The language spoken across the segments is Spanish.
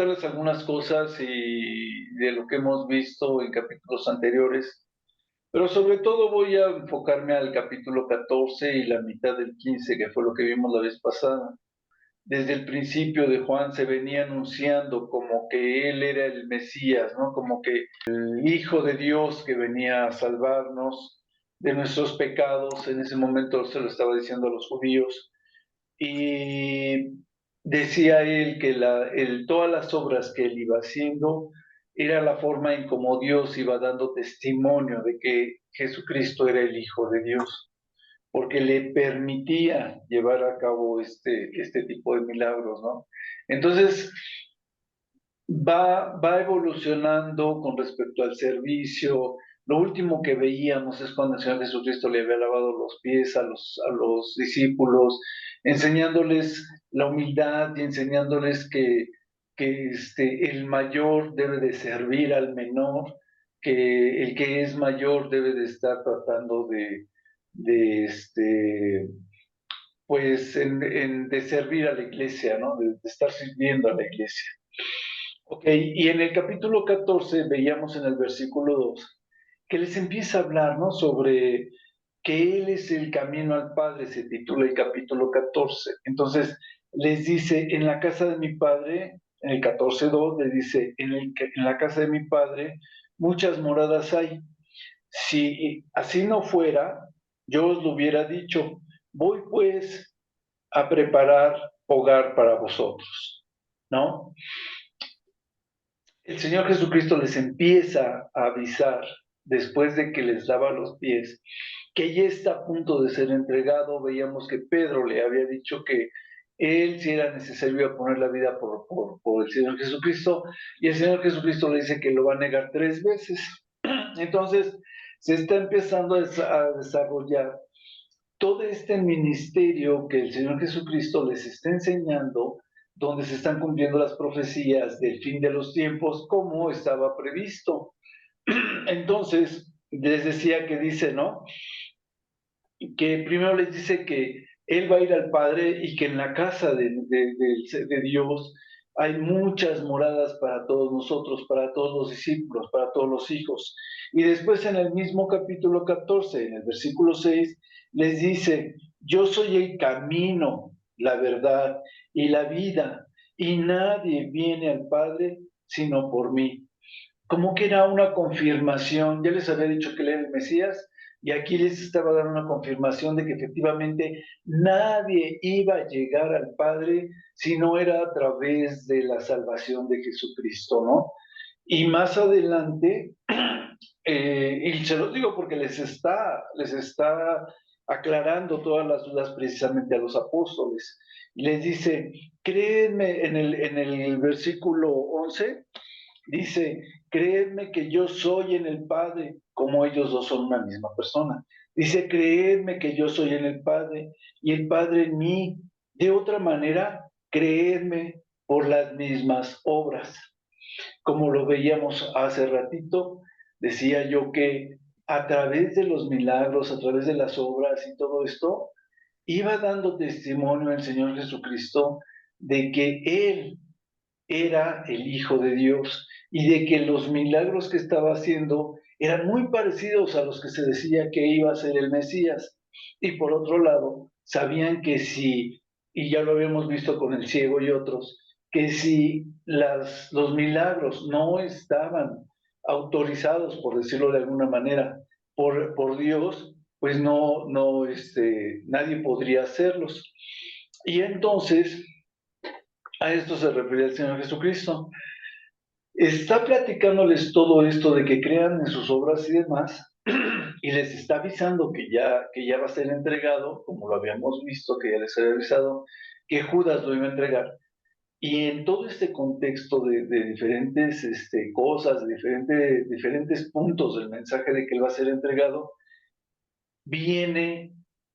Contarles algunas cosas y de lo que hemos visto en capítulos anteriores, pero sobre todo voy a enfocarme al capítulo 14 y la mitad del 15, que fue lo que vimos la vez pasada. Desde el principio de Juan se venía anunciando como que él era el Mesías, ¿no? Como que el Hijo de Dios que venía a salvarnos de nuestros pecados. En ese momento se lo estaba diciendo a los judíos. Y decía él que todas las obras que él iba haciendo era la forma en cómo Dios iba dando testimonio de que Jesucristo era el Hijo de Dios, porque le permitía llevar a cabo este tipo de milagros, ¿no? Entonces, va evolucionando con respecto al servicio. Lo último que veíamos es cuando el Señor Jesucristo le había lavado los pies a los discípulos, enseñándoles la humildad y enseñándoles que el mayor debe de servir al menor, que el que es mayor debe de estar tratando de pues, de servir a la iglesia, ¿no? De estar sirviendo a la iglesia. Ok, y en el capítulo 14 veíamos en el versículo 2 que les empieza a hablar, ¿no? Sobre que Él es el camino al Padre, se titula el capítulo 14. Entonces, les dice, en la casa de mi Padre, en el 14:2, les dice, en la casa de mi Padre muchas moradas hay. Si así no fuera, yo os lo hubiera dicho, voy pues a preparar hogar para vosotros, ¿no? El Señor Jesucristo les empieza a avisar, después de que les lava los pies, que ya está a punto de ser entregado. Veíamos que Pedro le había dicho que él, si era necesario, iba a poner la vida por el Señor Jesucristo, y el Señor Jesucristo le dice que lo va a negar 3 veces. Entonces, se está empezando a desarrollar todo este ministerio que el Señor Jesucristo les está enseñando, donde se están cumpliendo las profecías del fin de los tiempos como estaba previsto. Entonces, les decía que dice, ¿no? Que primero les dice que Él va a ir al Padre y que en la casa de Dios hay muchas moradas para todos nosotros, para todos los discípulos, para todos los hijos. Y después en el mismo capítulo 14, en el versículo 6, les dice, yo soy el camino, la verdad y la vida, y nadie viene al Padre sino por mí. Como que era una confirmación. Ya les había dicho que él era el Mesías, y aquí les estaba dando una confirmación de que efectivamente nadie iba a llegar al Padre si no era a través de la salvación de Jesucristo, ¿no? Y más adelante, y se los digo porque les está aclarando todas las dudas precisamente a los apóstoles. Y les dice, créanme, en el versículo 11, dice, creedme que yo soy en el Padre, como ellos dos son una misma persona. Dice, creedme que yo soy en el Padre y el Padre en mí. De otra manera, creedme por las mismas obras. Como lo veíamos hace ratito, decía yo que a través de los milagros, a través de las obras y todo esto, iba dando testimonio el Señor Jesucristo de que Él era el Hijo de Dios y de que los milagros que estaba haciendo eran muy parecidos a los que se decía que iba a ser el Mesías. Y por otro lado, sabían que si, y ya lo habíamos visto con el ciego y otros, que si los milagros no estaban autorizados, por decirlo de alguna manera, por Dios, pues nadie podría hacerlos. Y entonces, a esto se refería el Señor Jesucristo. Está platicándoles todo esto de que crean en sus obras y demás, y les está avisando que ya va a ser entregado, como lo habíamos visto, que ya les había avisado, que Judas lo iba a entregar. Y en todo este contexto de diferentes cosas, diferentes puntos del mensaje de que él va a ser entregado, viene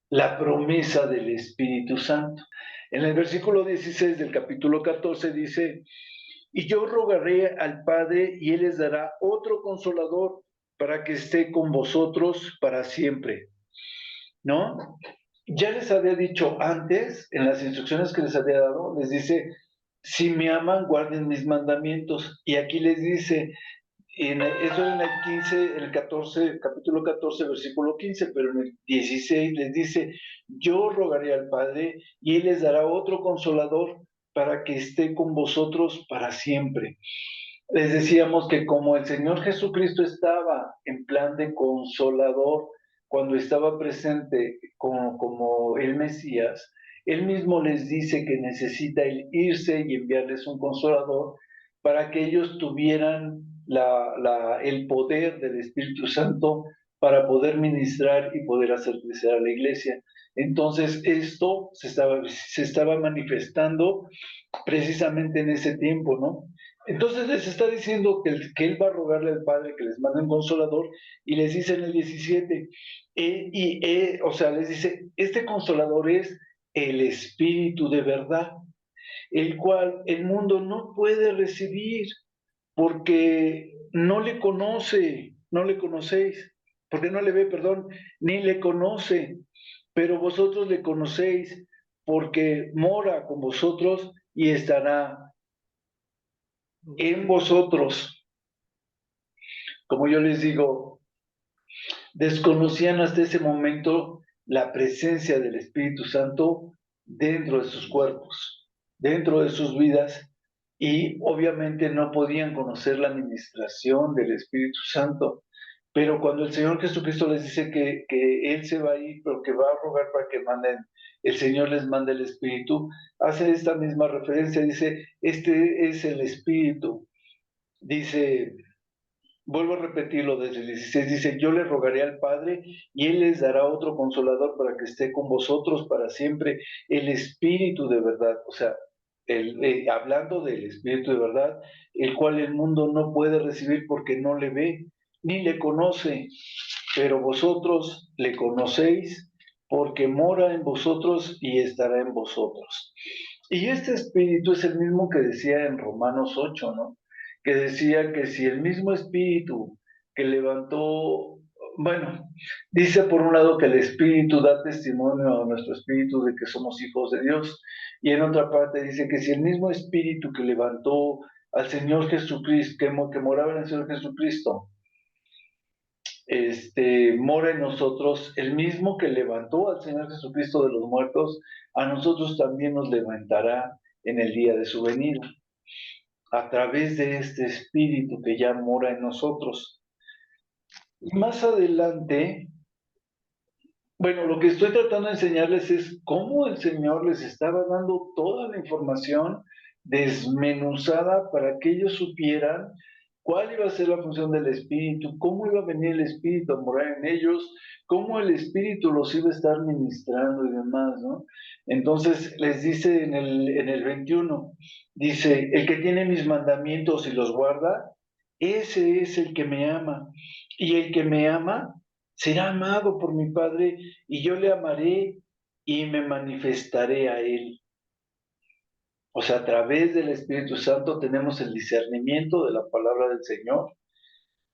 la promesa del Espíritu Santo. En el versículo 16 del capítulo 14 dice, y yo rogaré al Padre y Él les dará otro consolador para que esté con vosotros para siempre, ¿no? Ya les había dicho antes, en las instrucciones que les había dado, les dice, si me aman, guarden mis mandamientos. Y aquí les dice, eso en el 15, en el 14, capítulo 14, versículo 15, pero en el 16 les dice, yo rogaré al Padre y Él les dará otro consolador para que esté con vosotros para siempre. Les decíamos que como el Señor Jesucristo estaba en plan de consolador cuando estaba presente como el Mesías, Él mismo les dice que necesita el irse y enviarles un consolador para que ellos tuvieran el poder del Espíritu Santo para poder ministrar y poder hacer crecer a la iglesia. Entonces, esto se estaba manifestando precisamente en ese tiempo, ¿no? Entonces les está diciendo que él va a rogarle al Padre que les mande un consolador y les dice en el 17, o sea, les dice, este consolador es el Espíritu de verdad, el cual el mundo no puede recibir porque no le conoce, no le conocéis, porque no le ve, perdón, ni le conoce, pero vosotros le conocéis porque mora con vosotros y estará en vosotros. Como yo les digo, desconocían hasta ese momento la presencia del Espíritu Santo dentro de sus cuerpos, dentro de sus vidas, y obviamente no podían conocer la administración del Espíritu Santo. Pero cuando el Señor Jesucristo les dice que Él se va a ir, pero que va a rogar para que manden, el Señor les manda el Espíritu, hace esta misma referencia, dice, este es el Espíritu. Dice, vuelvo a repetirlo desde el 16, dice, yo le rogaré al Padre y Él les dará otro consolador para que esté con vosotros para siempre, el Espíritu de verdad, o sea, hablando del Espíritu de verdad, el cual el mundo no puede recibir porque no le ve ni le conoce, pero vosotros le conocéis porque mora en vosotros y estará en vosotros. Y este espíritu es el mismo que decía en Romanos 8, ¿no? Que decía que si el mismo espíritu que levantó, bueno, dice por un lado que el espíritu da testimonio a nuestro espíritu de que somos hijos de Dios, y en otra parte dice que si el mismo espíritu que levantó al Señor Jesucristo, que moraba en el Señor Jesucristo, mora en nosotros, el mismo que levantó al Señor Jesucristo de los muertos, a nosotros también nos levantará en el día de su venida, a través de este Espíritu que ya mora en nosotros. Y más adelante, bueno, lo que estoy tratando de enseñarles es cómo el Señor les estaba dando toda la información desmenuzada para que ellos supieran cuál iba a ser la función del Espíritu, cómo iba a venir el Espíritu a morar en ellos, cómo el Espíritu los iba a estar ministrando y demás, ¿no? Entonces les dice en el 21, dice, el que tiene mis mandamientos y los guarda, ese es el que me ama. Y el que me ama será amado por mi Padre y yo le amaré y me manifestaré a él. O sea, a través del Espíritu Santo tenemos el discernimiento de la palabra del Señor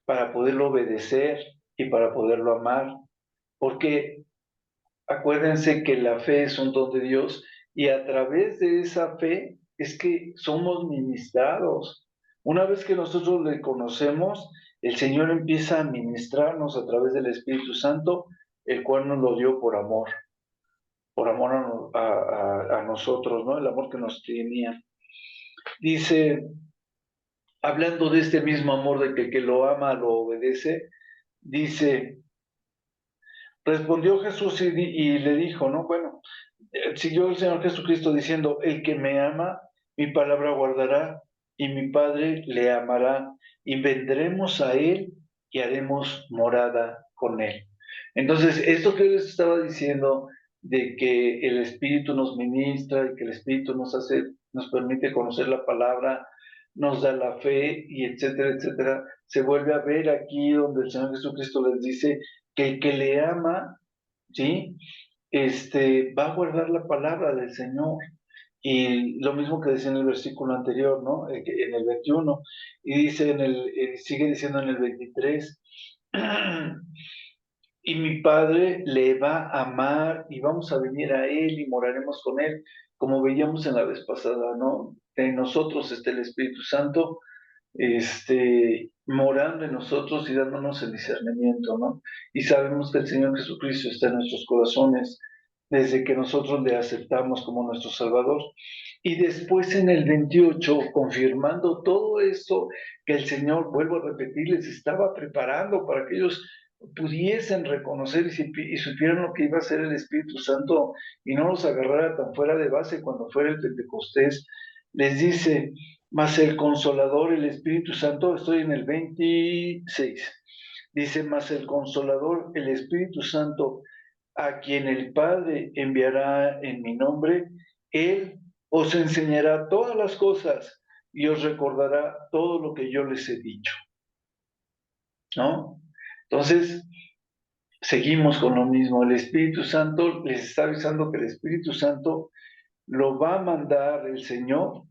para poderlo obedecer y para poderlo amar. Porque acuérdense que la fe es un don de Dios y a través de esa fe es que somos ministrados. Una vez que nosotros le conocemos, el Señor empieza a ministrarnos a través del Espíritu Santo, el cual nos lo dio por amor a nosotros, ¿no? El amor que nos tenía. Dice, hablando de este mismo amor de que el que lo ama lo obedece, dice, respondió Jesús y le dijo, ¿no? Bueno, siguió el Señor Jesucristo diciendo, el que me ama, mi palabra guardará, y mi Padre le amará, y vendremos a él y haremos morada con él. Entonces, esto que les estaba diciendo, de que el Espíritu nos ministra y que el Espíritu nos permite conocer la palabra, nos da la fe, y etcétera, etcétera, se vuelve a ver aquí donde el Señor Jesucristo les dice que el que le ama, ¿sí? Va a guardar la palabra del Señor. Y lo mismo que decía en el versículo anterior, ¿no? En el 21, y dice sigue diciendo en el 23, y mi Padre le va a amar y vamos a venir a Él y moraremos con Él. como veíamos en la vez pasada, ¿no? En nosotros está el Espíritu Santo, morando en nosotros y dándonos el discernimiento, ¿no? Y sabemos que el Señor Jesucristo está en nuestros corazones desde que nosotros le aceptamos como nuestro Salvador. Y después en el 28, confirmando todo esto que el Señor, vuelvo a repetir, les estaba preparando para que ellos pudiesen reconocer y supieran lo que iba a ser el Espíritu Santo y no los agarrara tan fuera de base cuando fuera el Pentecostés, les dice, mas el Consolador, el Espíritu Santo, estoy en el 26, dice, mas el Consolador, el Espíritu Santo, a quien el Padre enviará en mi nombre, Él os enseñará todas las cosas y os recordará todo lo que yo les he dicho, ¿no? Entonces, seguimos con lo mismo. El Espíritu Santo, les está avisando que el Espíritu Santo lo va a mandar el Señor,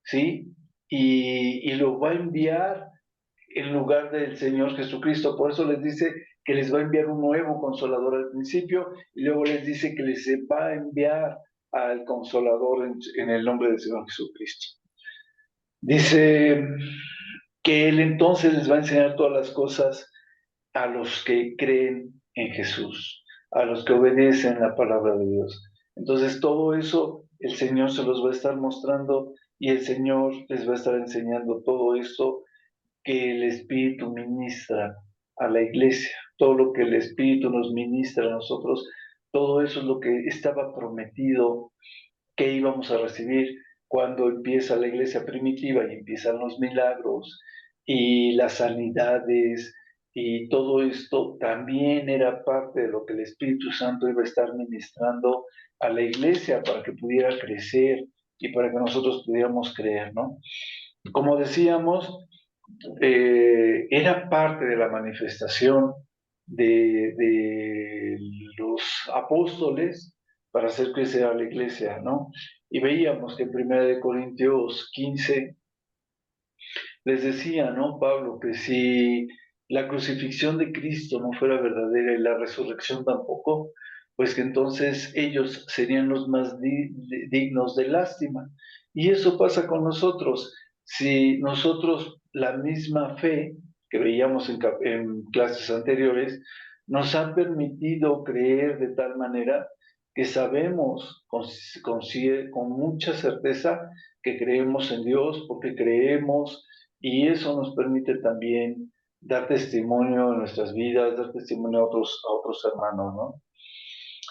¿sí? Y lo va a enviar en lugar del Señor Jesucristo. Por eso les dice que les va a enviar un nuevo consolador al principio y luego les dice que les va a enviar al consolador en el nombre del Señor Jesucristo. Dice que Él entonces les va a enseñar todas las cosas a los que creen en Jesús, a los que obedecen la palabra de Dios. Entonces todo eso el Señor se los va a estar mostrando y el Señor les va a estar enseñando todo esto que el Espíritu ministra a la iglesia, todo lo que el Espíritu nos ministra a nosotros, todo eso es lo que estaba prometido que íbamos a recibir cuando empieza la iglesia primitiva y empiezan los milagros y las sanidades y todo esto también era parte de lo que el Espíritu Santo iba a estar ministrando a la iglesia para que pudiera crecer y para que nosotros pudiéramos creer, ¿no? Como decíamos, era parte de la manifestación de los apóstoles para hacer crecer a la iglesia, ¿no? Y veíamos que en 1 Corintios 15 les decía, ¿no, Pablo? Que si la crucifixión de Cristo no fuera verdadera y la resurrección tampoco, pues que entonces ellos serían los más dignos de lástima. Y eso pasa con nosotros. Si nosotros la misma fe que veíamos en clases anteriores nos ha permitido creer de tal manera que sabemos con mucha certeza que creemos en Dios, porque creemos y eso nos permite también dar testimonio en nuestras vidas, dar testimonio a otros hermanos, ¿no?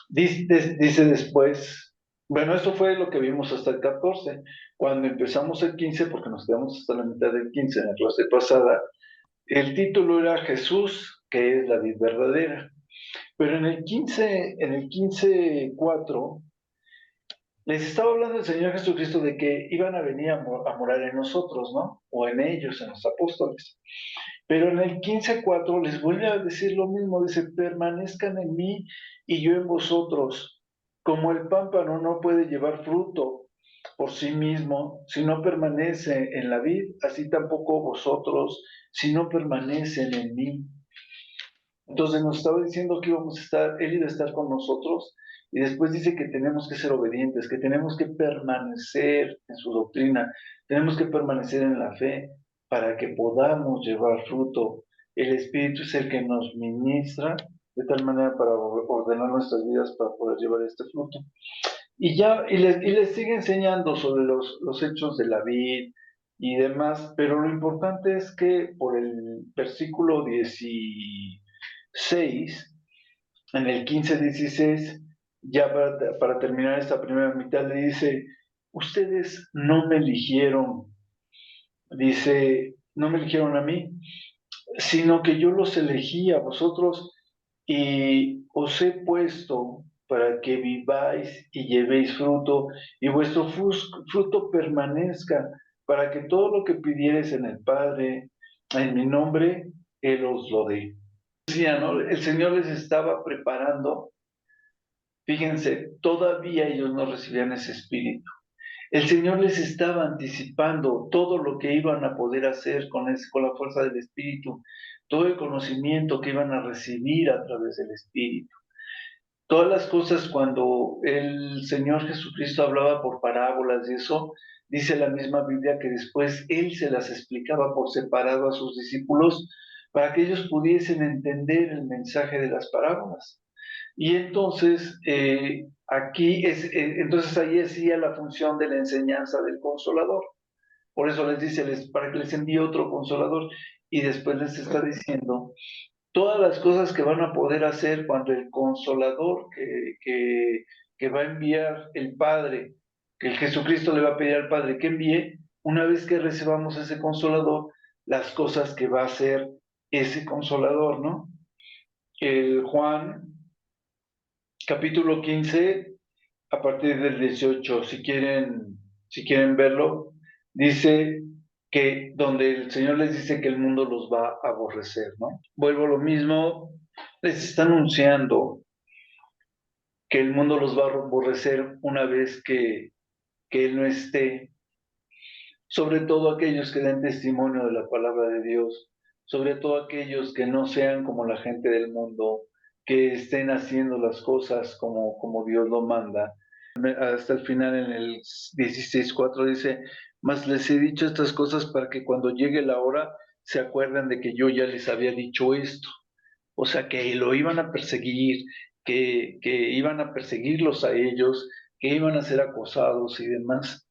Dice después, bueno, esto fue lo que vimos hasta el 14. Cuando empezamos el 15, porque nos quedamos hasta la mitad del 15 en la clase pasada, el título era Jesús, que es la vid verdadera. Pero en el 15:4, les estaba hablando el Señor Jesucristo de que iban a venir a morar en nosotros, ¿no? O en ellos, en los apóstoles. Pero en el 15:4 les vuelve a decir lo mismo, dice, permanezcan en mí y yo en vosotros. Como el pámpano no puede llevar fruto por sí mismo si no permanece en la vid, así tampoco vosotros si no permanecen en mí. Entonces nos estaba diciendo que íbamos a estar, Él iba a estar con nosotros y después dice que tenemos que ser obedientes, que tenemos que permanecer en su doctrina, tenemos que permanecer en la fe para que podamos llevar fruto. El Espíritu es el que nos ministra de tal manera para ordenar nuestras vidas para poder llevar este fruto. Y les sigue enseñando sobre los hechos de la vid y demás, pero lo importante es que por el versículo 16, en el 15-16, ya para terminar esta primera mitad, le dice, ustedes no me eligieron, dice, no me eligieron a mí, sino que yo los elegí a vosotros y os he puesto para que viváis y llevéis fruto y vuestro fruto permanezca, para que todo lo que pidiereis en el Padre, en mi nombre, Él os lo dé. Decía, ¿no? El Señor les estaba preparando, fíjense, todavía ellos no recibían ese espíritu. El Señor les estaba anticipando todo lo que iban a poder hacer con la fuerza del Espíritu, todo el conocimiento que iban a recibir a través del Espíritu. todas las cosas cuando el Señor Jesucristo hablaba por parábolas y eso, dice la misma Biblia que después Él se las explicaba por separado a sus discípulos para que ellos pudiesen entender el mensaje de las parábolas. Y entonces, entonces ahí hacía la función de la enseñanza del consolador. Por eso les dice, para que les envíe otro consolador. Y después les está diciendo todas las cosas que van a poder hacer cuando el consolador que va a enviar el Padre, que el Jesucristo le va a pedir al Padre que envíe, una vez que recibamos ese consolador, las cosas que va a hacer ese consolador, ¿no? El Juan, capítulo 15, a partir del 18, si quieren verlo, dice que donde el Señor les dice que el mundo los va a aborrecer, ¿no? Vuelvo a lo mismo, les está anunciando que el mundo los va a aborrecer una vez que Él no esté, sobre todo aquellos que den testimonio de la palabra de Dios, sobre todo aquellos que no sean como la gente del mundo, que estén haciendo las cosas como Dios lo manda. Hasta el final en el 16:4 dice, mas les he dicho estas cosas para que cuando llegue la hora se acuerden de que yo ya les había dicho esto. O sea, que lo iban a perseguir, que iban a perseguirlos a ellos, que iban a ser acosados y demás.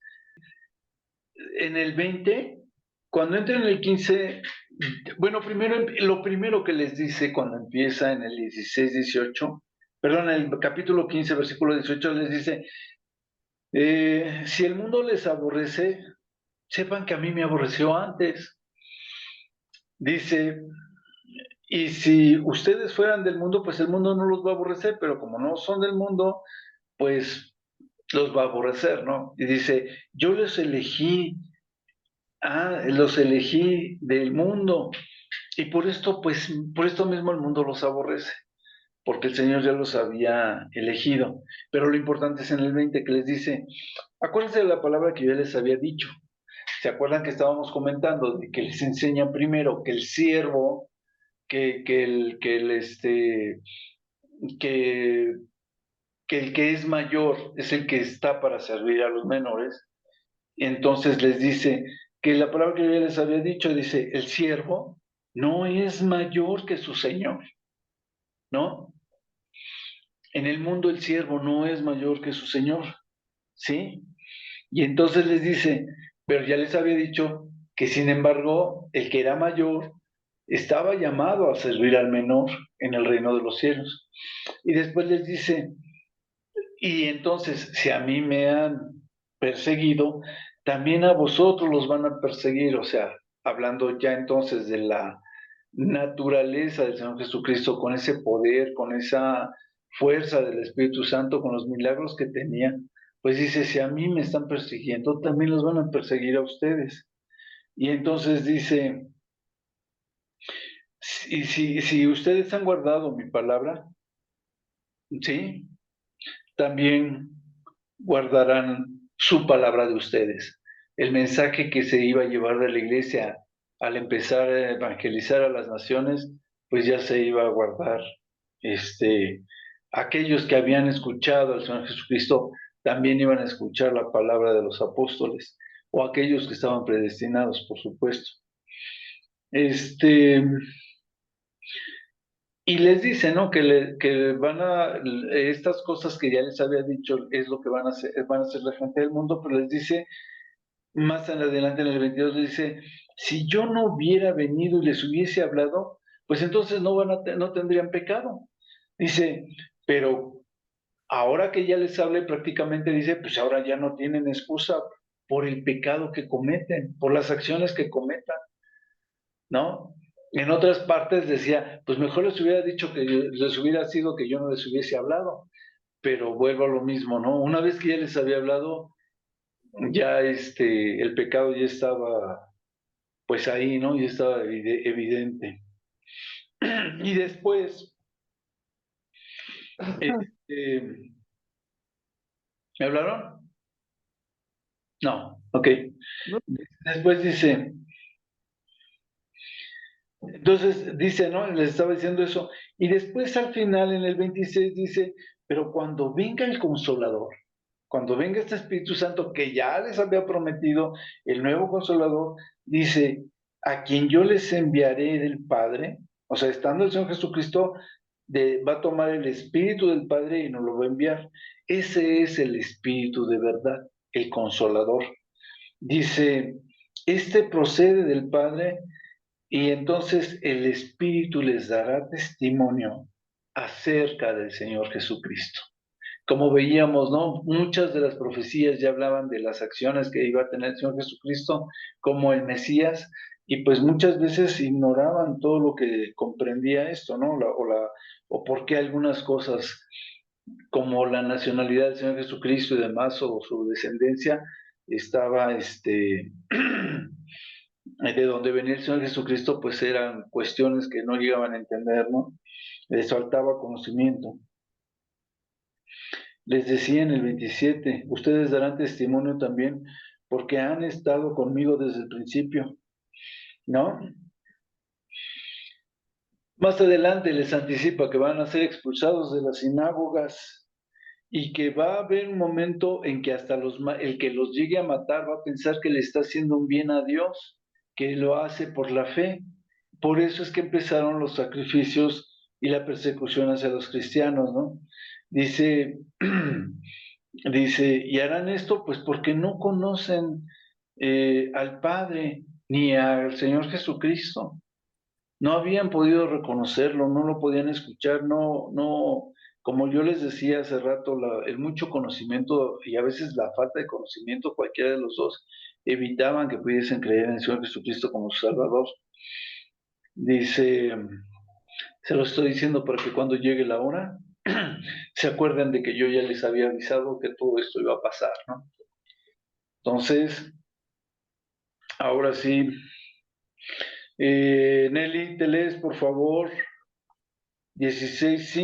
En el 20, cuando entra en el 15, bueno, lo primero que les dice cuando empieza en el 16-18, perdón, en el capítulo 15, versículo 18, les dice, si el mundo les aborrece, sepan que a mí me aborreció antes. Dice, y si ustedes fueran del mundo, pues el mundo no los va a aborrecer, pero como no son del mundo, pues los va a aborrecer, ¿no? Y dice, yo los elegí del mundo, y por esto, pues, por esto mismo el mundo los aborrece, porque el Señor ya los había elegido. Pero lo importante es en el 20 que les dice, acuérdense de la palabra que yo les había dicho. ¿Se acuerdan que estábamos comentando de que les enseña primero que el siervo, que, que el que es mayor es el que está para servir a los menores? Entonces les dice que la palabra que yo les había dicho, dice, el siervo no es mayor que su señor, ¿no? En el mundo el siervo no es mayor que su señor, ¿sí? Y entonces les dice, pero ya les había dicho que sin embargo el que era mayor estaba llamado a servir al menor en el reino de los cielos. Y después les dice, y entonces si a mí me han perseguido, también a vosotros los van a perseguir, o sea, hablando ya entonces de la naturaleza del Señor Jesucristo, con ese poder, con esa fuerza del Espíritu Santo, con los milagros que tenía, pues dice, si a mí me están persiguiendo, también los van a perseguir a ustedes. Y entonces dice, si ustedes han guardado mi palabra, ¿sí? También guardarán su palabra de ustedes. El mensaje que se iba a llevar de la iglesia al empezar a evangelizar a las naciones, pues ya se iba a guardar. Aquellos que habían escuchado al Señor Jesucristo también iban a escuchar la palabra de los apóstoles, o aquellos que estaban predestinados, por supuesto. Y les dice, ¿no? Que estas cosas que ya les había dicho es lo que van a hacer la gente del mundo, pero les dice, más adelante en el 22 les dice, si yo no hubiera venido y les hubiese hablado, pues entonces no tendrían pecado. Dice, pero ahora que ya les hablé prácticamente, dice, pues ahora ya no tienen excusa por el pecado que cometen, por las acciones que cometan, ¿no? En otras partes decía, pues mejor les hubiera dicho que les hubiera sido que yo no les hubiese hablado, pero vuelvo a lo mismo, ¿no? Una vez que ya les había hablado, ya el pecado ya estaba, pues ahí, ¿no? Ya estaba evidente. Y después, este, ¿me hablaron? No, ok. Después dice, entonces dice, ¿no? Les estaba diciendo eso. Y después al final, en el 26, dice, Pero cuando venga el Consolador, cuando venga este Espíritu Santo que ya les había prometido, el nuevo Consolador, dice, a quien yo les enviaré del Padre, o sea, estando el Señor Jesucristo, va a tomar el Espíritu del Padre y nos lo va a enviar. Ese es el Espíritu de verdad, el Consolador. Dice, este procede del Padre y entonces el Espíritu les dará testimonio acerca del Señor Jesucristo. Como veíamos, ¿no? Muchas de las profecías ya hablaban de las acciones que iba a tener el Señor Jesucristo como el Mesías, y pues muchas veces ignoraban todo lo que comprendía esto, ¿no? O por qué algunas cosas, como la nacionalidad del Señor Jesucristo y demás, o su descendencia, estaba, de donde venía el Señor Jesucristo, pues eran cuestiones que no llegaban a entender, ¿no? Les faltaba conocimiento. Les decía en el 27, ustedes darán testimonio también porque han estado conmigo desde el principio, ¿no? Más adelante les anticipa que van a ser expulsados de las sinagogas y que va a haber un momento en que hasta el que los llegue a matar va a pensar que le está haciendo un bien a Dios, que lo hace por la fe. Por eso es que empezaron los sacrificios y la persecución hacia los cristianos, ¿no? Dice, dice, y harán esto pues porque no conocen al Padre ni al Señor Jesucristo. No habían podido reconocerlo, no lo podían escuchar, como yo les decía hace rato, el mucho conocimiento y a veces la falta de conocimiento, cualquiera de los dos, evitaban que pudiesen creer en el Señor Jesucristo como su Salvador. Dice, se lo estoy diciendo para que cuando llegue la hora, se acuerden de que yo ya les había avisado que todo esto iba a pasar, ¿no? Entonces, ahora sí, Nelly, te lees, por favor, 16,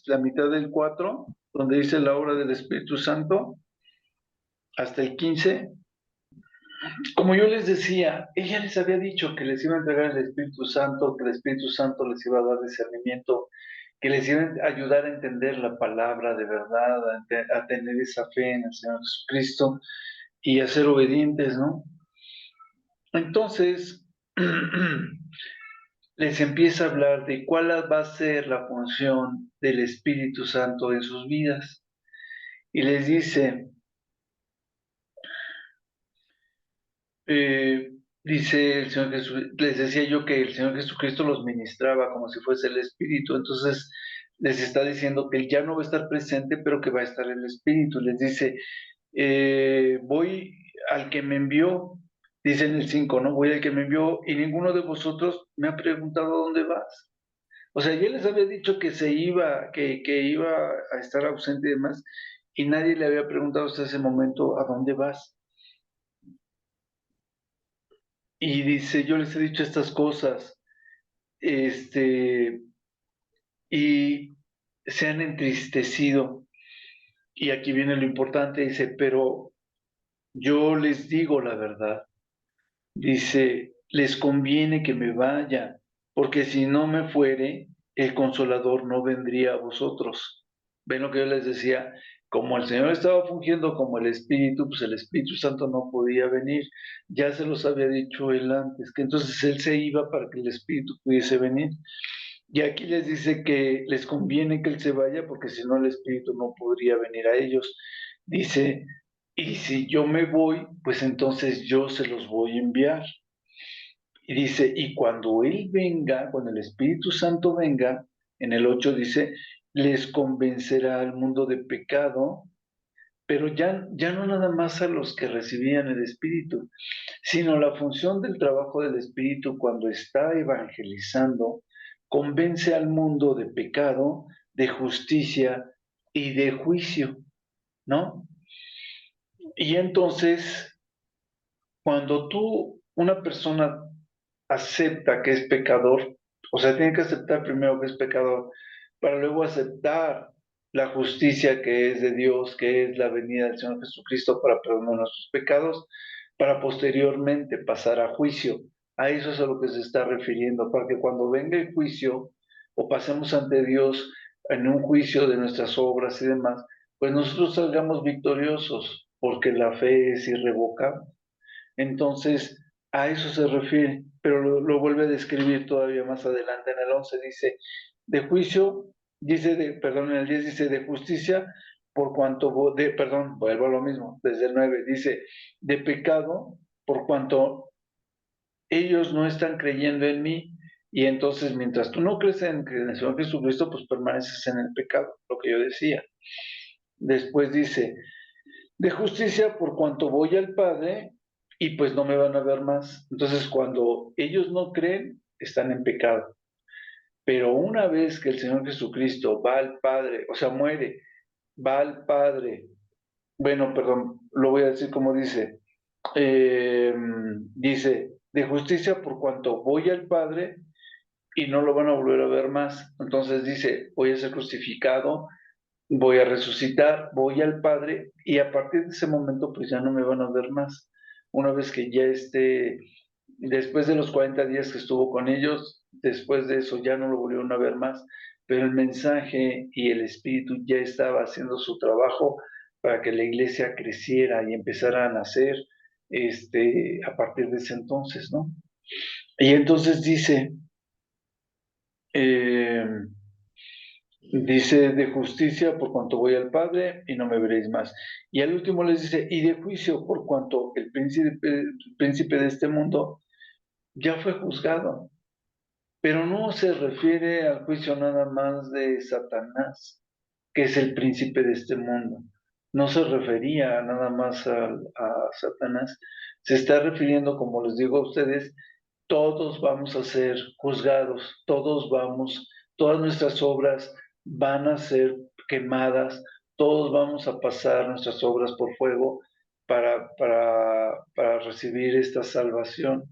la mitad del 4, donde dice la obra del Espíritu Santo, hasta el 15. Como yo les decía, ella les había dicho que les iba a entregar el Espíritu Santo, que el Espíritu Santo les iba a dar discernimiento, que les iba a ayudar a entender la palabra de verdad, a tener esa fe en el Señor Jesucristo y a ser obedientes, ¿no? Entonces, les empieza a hablar de cuál va a ser la función del Espíritu Santo en sus vidas. Y les dice, eh, dice el Señor Jesús, les decía yo que el Señor Jesucristo los ministraba como si fuese el Espíritu, entonces les está diciendo que Él ya no va a estar presente, pero que va a estar el Espíritu. Les dice, voy al que me envió, dice en el 5, ¿no? Voy al que me envió y ninguno de vosotros me ha preguntado dónde vas. O sea, ya les había dicho que que iba a estar ausente y demás, y nadie le había preguntado hasta ese momento, ¿a dónde vas? Y dice, yo les he dicho estas cosas, este, y se han entristecido. Y aquí viene lo importante, dice, pero yo les digo la verdad. Dice, les conviene que me vaya, porque si no me fuere, el consolador no vendría a vosotros. Ven lo que yo les decía, como el Señor estaba fungiendo como el Espíritu, pues el Espíritu Santo no podía venir. Ya se los había dicho él antes, que entonces él se iba para que el Espíritu pudiese venir. Y aquí les dice que les conviene que él se vaya, porque si no el Espíritu no podría venir a ellos. Dice, y si yo me voy, pues entonces yo se los voy a enviar. Y dice, y cuando Él venga, cuando el Espíritu Santo venga, en el 8 dice, les convencerá al mundo de pecado, pero ya no nada más a los que recibían el Espíritu, sino la función del trabajo del Espíritu cuando está evangelizando, convence al mundo de pecado, de justicia y de juicio, ¿no? Y entonces, cuando una persona acepta que es pecador, o sea, tiene que aceptar primero que es pecador, para luego aceptar la justicia que es de Dios, que es la venida del Señor Jesucristo para perdonar nuestros pecados, para posteriormente pasar a juicio. A eso es a lo que se está refiriendo, para que cuando venga el juicio o pasemos ante Dios, en un juicio de nuestras obras y demás, pues nosotros salgamos victoriosos, porque la fe es irrevocable. Entonces, a eso se refiere, pero lo vuelve a describir todavía más adelante. En el 11 dice, de juicio, perdón, en el 10 dice, de justicia, por cuanto, vuelvo a lo mismo, desde el 9 dice, de pecado, por cuanto ellos no están creyendo en mí, y entonces mientras tú no crees en el Señor Jesucristo, pues permaneces en el pecado, lo que yo decía. Después dice, de justicia por cuanto voy al Padre y pues no me van a ver más. Entonces cuando ellos no creen, están en pecado. Pero una vez que el Señor Jesucristo va al Padre, o sea, muere, va al Padre, bueno, perdón, lo voy a decir como dice, dice, de justicia por cuanto voy al Padre y no lo van a volver a ver más. Entonces dice, voy a ser crucificado, voy a resucitar, voy al Padre y a partir de ese momento pues ya no me van a ver más. Una vez que ya esté, después de los 40 días que estuvo con ellos, después de eso ya no lo volvieron a ver más, pero el mensaje y el Espíritu ya estaba haciendo su trabajo para que la iglesia creciera y empezara a nacer a partir de ese entonces, ¿no? Y entonces eh, dice, de justicia por cuanto voy al Padre y no me veréis más. Y al último les dice, y de juicio por cuanto el príncipe de este mundo ya fue juzgado. Pero no se refiere al juicio nada más de Satanás, que es el príncipe de este mundo. No se refería nada más a Satanás. Se está refiriendo, como les digo a ustedes, todos vamos a ser juzgados, todas nuestras obras van a ser quemadas, todos vamos a pasar nuestras obras por fuego para recibir esta salvación.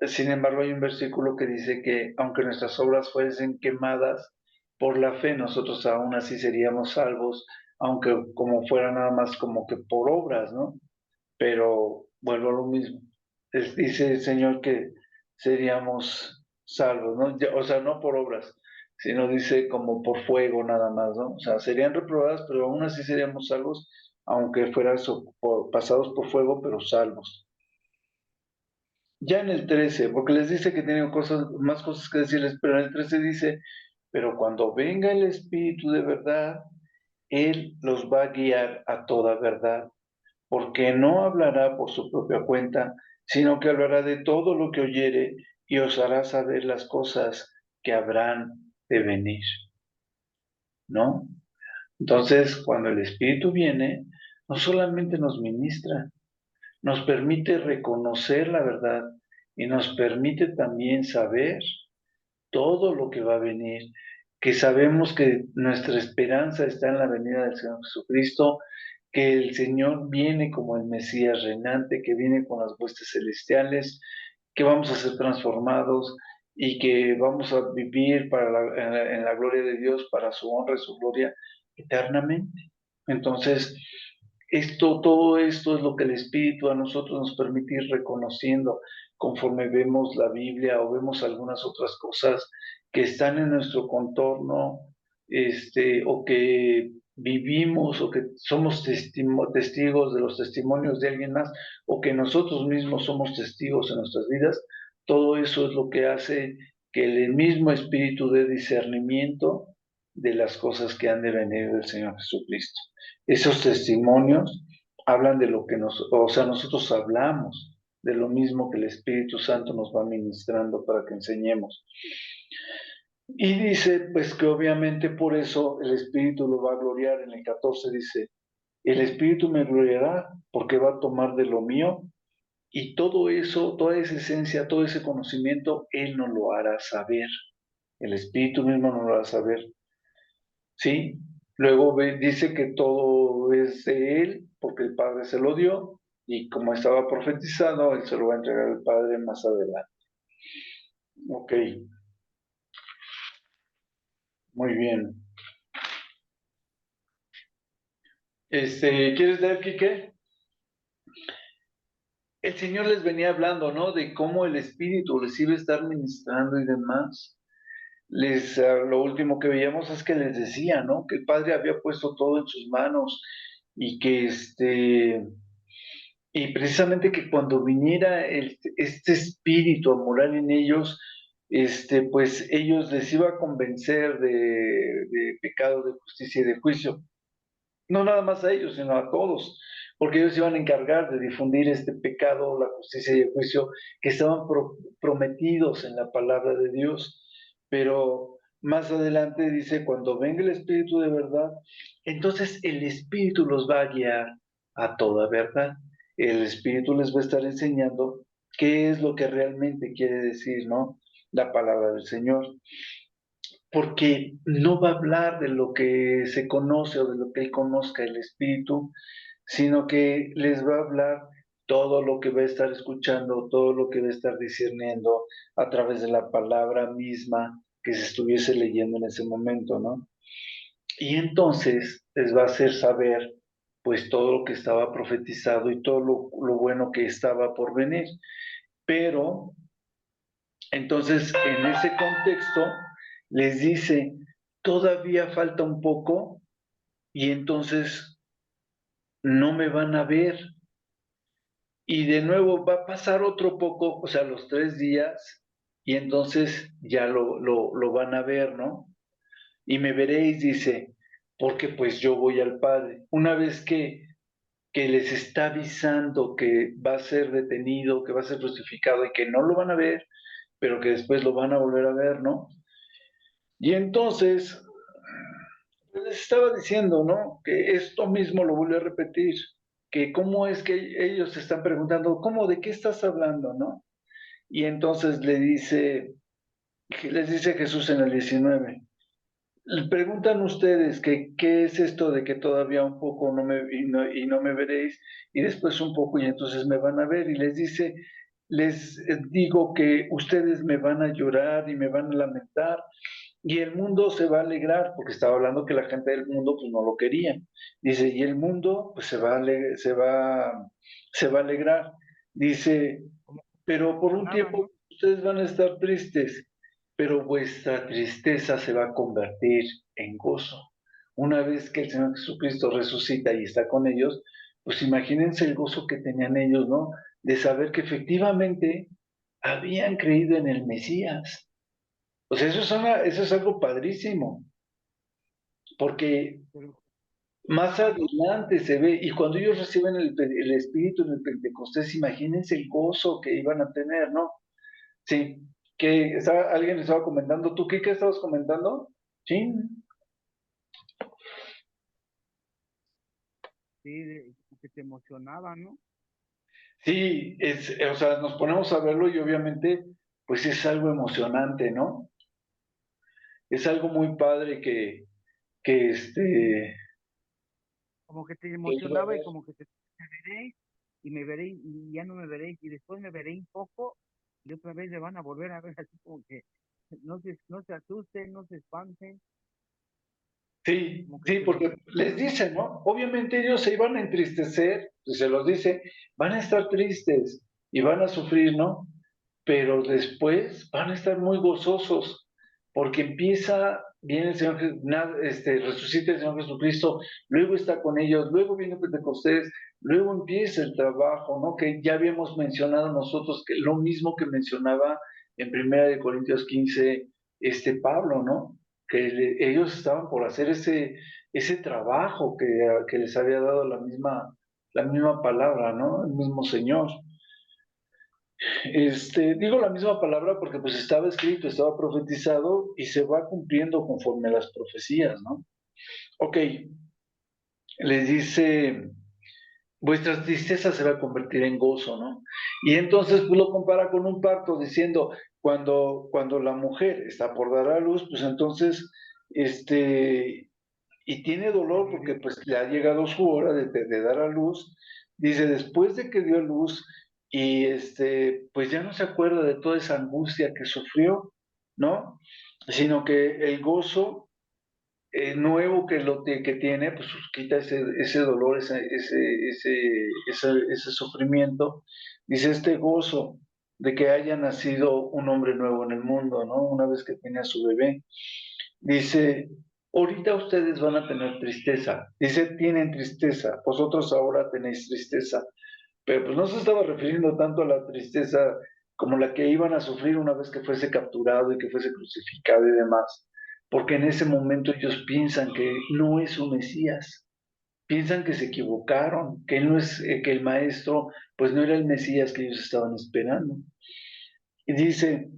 Sin embargo, hay un versículo que dice que aunque nuestras obras fuesen quemadas por la fe, nosotros aún así seríamos salvos, aunque como fuera nada más como que por obras, ¿no? Pero vuelvo a lo mismo. Dice el Señor que seríamos salvos, ¿no? O sea, no por obras, sino dice como por fuego nada más, ¿no? O sea, serían reprobadas, pero aún así seríamos salvos, aunque fueran pasados por fuego, pero salvos. Ya en el 13, porque les dice que tienen más cosas que decirles, pero en el 13 dice, pero cuando venga el Espíritu de verdad, Él los va a guiar a toda verdad, porque no hablará por su propia cuenta, sino que hablará de todo lo que oyere y os hará saber las cosas que habrán de venir, ¿no? Entonces, cuando el Espíritu viene, no solamente nos ministra, nos permite reconocer la verdad y nos permite también saber todo lo que va a venir, que sabemos que nuestra esperanza está en la venida del Señor Jesucristo, que el Señor viene como el Mesías reinante, que viene con las huestes celestiales, que vamos a ser transformados y que vamos a vivir en la gloria de Dios para su honra y su gloria eternamente. Entonces, todo esto es lo que el Espíritu a nosotros nos permite ir reconociendo conforme vemos la Biblia o vemos algunas otras cosas que están en nuestro contorno, o que vivimos o que somos testigos de los testimonios de alguien más o que nosotros mismos somos testigos en nuestras vidas. Todo eso es lo que hace que el mismo Espíritu dé discernimiento de las cosas que han de venir del Señor Jesucristo. Esos testimonios hablan de lo que nosotros hablamos de lo mismo que el Espíritu Santo nos va ministrando para que enseñemos. Y dice, pues que obviamente por eso el Espíritu lo va a gloriar. En el 14 dice, el Espíritu me gloriará porque va a tomar de lo mío y todo eso, toda esa esencia, todo ese conocimiento, Él nos lo hará saber. El Espíritu mismo nos lo hará saber. ¿Sí? Luego dice que todo es de Él porque el Padre se lo dio y como estaba profetizado, Él se lo va a entregar al Padre más adelante. Ok, muy bien. ¿Quieres leer, Quique? El Señor les venía hablando, ¿no? De cómo el Espíritu les iba a estar ministrando y demás. lo último que veíamos es que les decía, ¿no? Que el Padre había puesto todo en sus manos y que y precisamente que cuando viniera este espíritu a morar en ellos, pues ellos les iba a convencer de pecado, de justicia y de juicio. No nada más a ellos, sino a todos, porque ellos iban a encargar de difundir este pecado, la justicia y el juicio que estaban prometidos en la palabra de Dios. Pero más adelante dice, cuando venga el Espíritu de verdad, entonces el Espíritu los va a guiar a toda verdad. El Espíritu les va a estar enseñando qué es lo que realmente quiere decir, ¿no? La palabra del Señor, porque no va a hablar de lo que se conoce o de lo que él conozca el Espíritu, sino que les va a hablar todo lo que va a estar escuchando, todo lo que va a estar discerniendo a través de la palabra misma que se estuviese leyendo en ese momento, ¿no? Y entonces les va a hacer saber pues todo lo que estaba profetizado y todo lo bueno que estaba por venir. Pero entonces, en ese contexto, les dice, todavía falta un poco y entonces no me van a ver. Y de nuevo va a pasar otro poco, o sea, los 3 días, y entonces ya lo van a ver, ¿no? Y me veréis, dice, porque pues yo voy al Padre. Una vez que les está avisando que va a ser detenido, que va a ser crucificado y que no lo van a ver, pero que después lo van a volver a ver, ¿no? Y entonces, pues les estaba diciendo, ¿no? Que esto mismo lo vuelvo a repetir, que cómo es que ellos se están preguntando, ¿cómo, de qué estás hablando, no? Y entonces les dice Jesús en el 19, le preguntan ustedes que qué es esto de que todavía un poco y no me veréis, y después un poco y entonces me van a ver, y les dice, les digo que ustedes me van a llorar y me van a lamentar, y el mundo se va a alegrar, porque estaba hablando que la gente del mundo pues no lo quería. Dice, y el mundo pues se va a alegrar. Dice, Como pero por un nada, tiempo ¿no? ustedes van a estar tristes, pero vuestra tristeza se va a convertir en gozo. Una vez que el Señor Jesucristo resucita y está con ellos, pues imagínense el gozo que tenían ellos, ¿no? De saber que efectivamente habían creído en el Mesías. O sea, eso es algo padrísimo, porque Pero más nada, ¿no? adelante se ve, y cuando ellos reciben el Espíritu en el Pentecostés, imagínense el gozo que iban a tener, ¿no? Sí, alguien estaba comentando, ¿tú qué estabas comentando? Sí, Sí, que te emocionaba, ¿no? sí, o sea, nos ponemos a verlo y obviamente, pues es algo emocionante, ¿no? Es algo muy padre que Como que te que iba a emocionaba y ver. como que me veréis y me veréis y ya no me veréis y después me veréis un poco y otra vez me van a volver a ver así como que no se asusten, no se espanten, Sí, como que sí, te lo porque les dan. dice, ¿no? Obviamente ellos se iban a entristecer, pues se los dice, van a estar tristes y van a sufrir, ¿no? Pero después van a estar muy gozosos, porque viene el Señor, resucita el Señor Jesucristo, luego está con ellos, luego viene Pentecostés, luego empieza el trabajo, ¿no? Que ya habíamos mencionado nosotros, que lo mismo que mencionaba en 1 Corintios 15, Pablo, ¿no? Que ellos estaban por hacer ese trabajo que les había dado la misma palabra, ¿no? El mismo Señor. Digo la misma palabra porque pues estaba escrito, estaba profetizado y se va cumpliendo conforme a las profecías, ¿no? Ok, les dice, vuestra tristeza se va a convertir en gozo, ¿no? Y entonces pues lo compara con un parto diciendo, cuando la mujer está por dar a luz, pues entonces, y tiene dolor porque pues le ha llegado su hora de dar a luz, dice, después de que dio a luz y pues ya no se acuerda de toda esa angustia que sufrió, ¿no? Sino que el gozo nuevo que tiene, pues quita ese dolor, ese sufrimiento. Dice, este gozo de que haya nacido un hombre nuevo en el mundo, ¿no? Una vez que tiene a su bebé. Dice, ahorita ustedes van a tener tristeza. Dice, tienen tristeza, vosotros ahora tenéis tristeza. Pero pues no se estaba refiriendo tanto a la tristeza como la que iban a sufrir una vez que fuese capturado y que fuese crucificado y demás. Porque en ese momento ellos piensan que no es un Mesías, piensan que se equivocaron, que no es, que el maestro pues no era el Mesías que ellos estaban esperando. Y dice,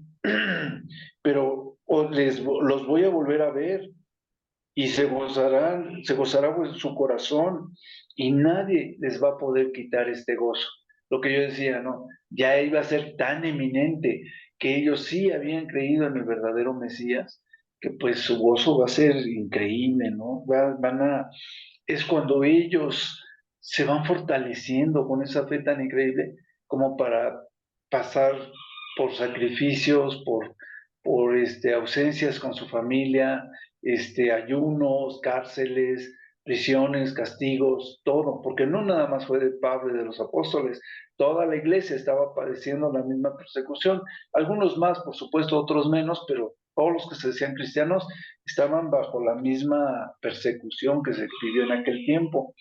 pero los voy a volver a ver y se gozará su corazón y nadie les va a poder quitar este gozo. Lo que yo decía, ¿no? Ya iba a ser tan eminente que ellos sí habían creído en el verdadero Mesías, que pues su gozo va a ser increíble, ¿no? Es cuando ellos se van fortaleciendo con esa fe tan increíble como para pasar por sacrificios, por ausencias con su familia, ayunos, cárceles, prisiones, castigos, todo, porque no nada más fue de Pablo y de los apóstoles, toda la iglesia estaba padeciendo la misma persecución, algunos más, por supuesto, otros menos, pero todos los que se decían cristianos estaban bajo la misma persecución que se vivió en aquel tiempo.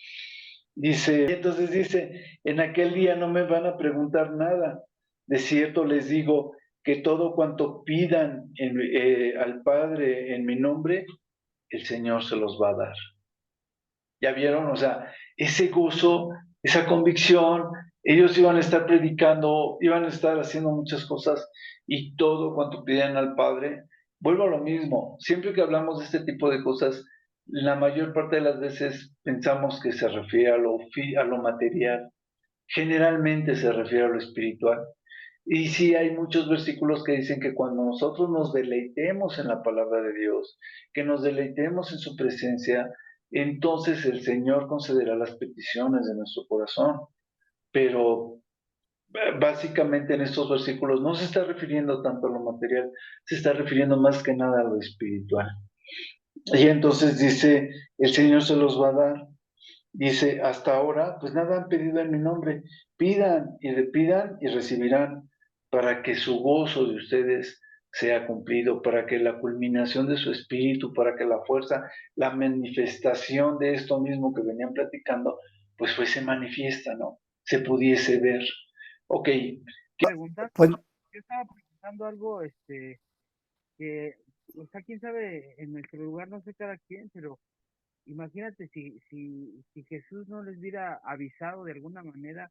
Dice, entonces dice, en aquel día no me van a preguntar nada. De cierto les digo que todo cuanto pidan al Padre en mi nombre, el Señor se los va a dar. ¿Ya vieron? O sea, ese gozo, esa convicción, ellos iban a estar predicando, iban a estar haciendo muchas cosas y todo cuanto pidieran al Padre. Vuelvo a lo mismo, siempre que hablamos de este tipo de cosas, la mayor parte de las veces pensamos que se refiere a lo material, generalmente se refiere a lo espiritual. Y sí hay muchos versículos que dicen que cuando nosotros nos deleitemos en la palabra de Dios, que nos deleitemos en su presencia, entonces el Señor concederá las peticiones de nuestro corazón. Pero básicamente en estos versículos no se está refiriendo tanto a lo material, se está refiriendo más que nada a lo espiritual. Y entonces dice, el Señor se los va a dar. Dice, hasta ahora, pues nada han pedido en mi nombre. Pidan y le pidan y recibirán para que su gozo de ustedes sea cumplido, para que la culminación de su espíritu, para que la fuerza, la manifestación de esto mismo que venían platicando, pues fuese manifiesta, ¿no? Se pudiese ver. Ok, Pregunta, pues yo estaba preguntando algo, que, o sea, quién sabe, en nuestro lugar, no sé cada quien, pero imagínate si Jesús no les hubiera avisado de alguna manera,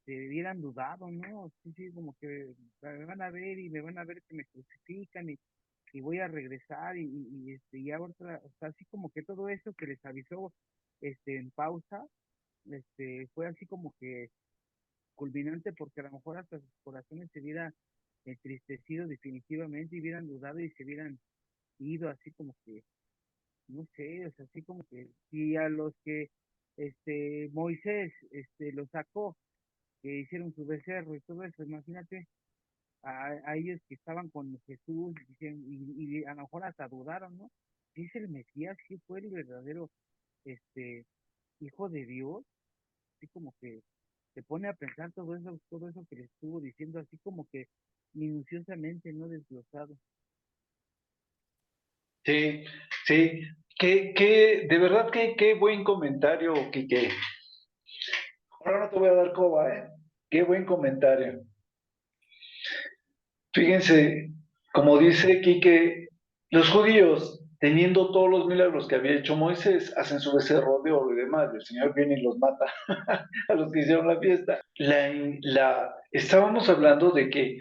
hubieran dudado, ¿no? Sí, sí, como que me van a ver y me van a ver que me crucifican y voy a regresar y ahora, o sea, así como que todo eso que les avisó, en pausa, fue así como que culminante porque a lo mejor hasta sus corazones se hubieran entristecido definitivamente y hubieran dudado y se hubieran ido así como que, no sé, o sea, así como que si a los que Moisés los sacó, que hicieron su becerro y todo eso, imagínate a ellos que estaban con Jesús y a lo mejor hasta dudaron, ¿no? Si es el Mesías, si fue el verdadero este hijo de Dios, así como que se pone a pensar todo eso que le estuvo diciendo, así como que minuciosamente, no desglosado. sí, sí, de verdad qué buen comentario, Quique. Ahora no te voy a dar coba, ¿eh? Qué buen comentario. Fíjense, como dice Quique, los judíos, teniendo todos los milagros que había hecho Moisés, hacen su becerro de oro y demás, y el Señor viene y los mata a los que hicieron la fiesta. Estábamos hablando de que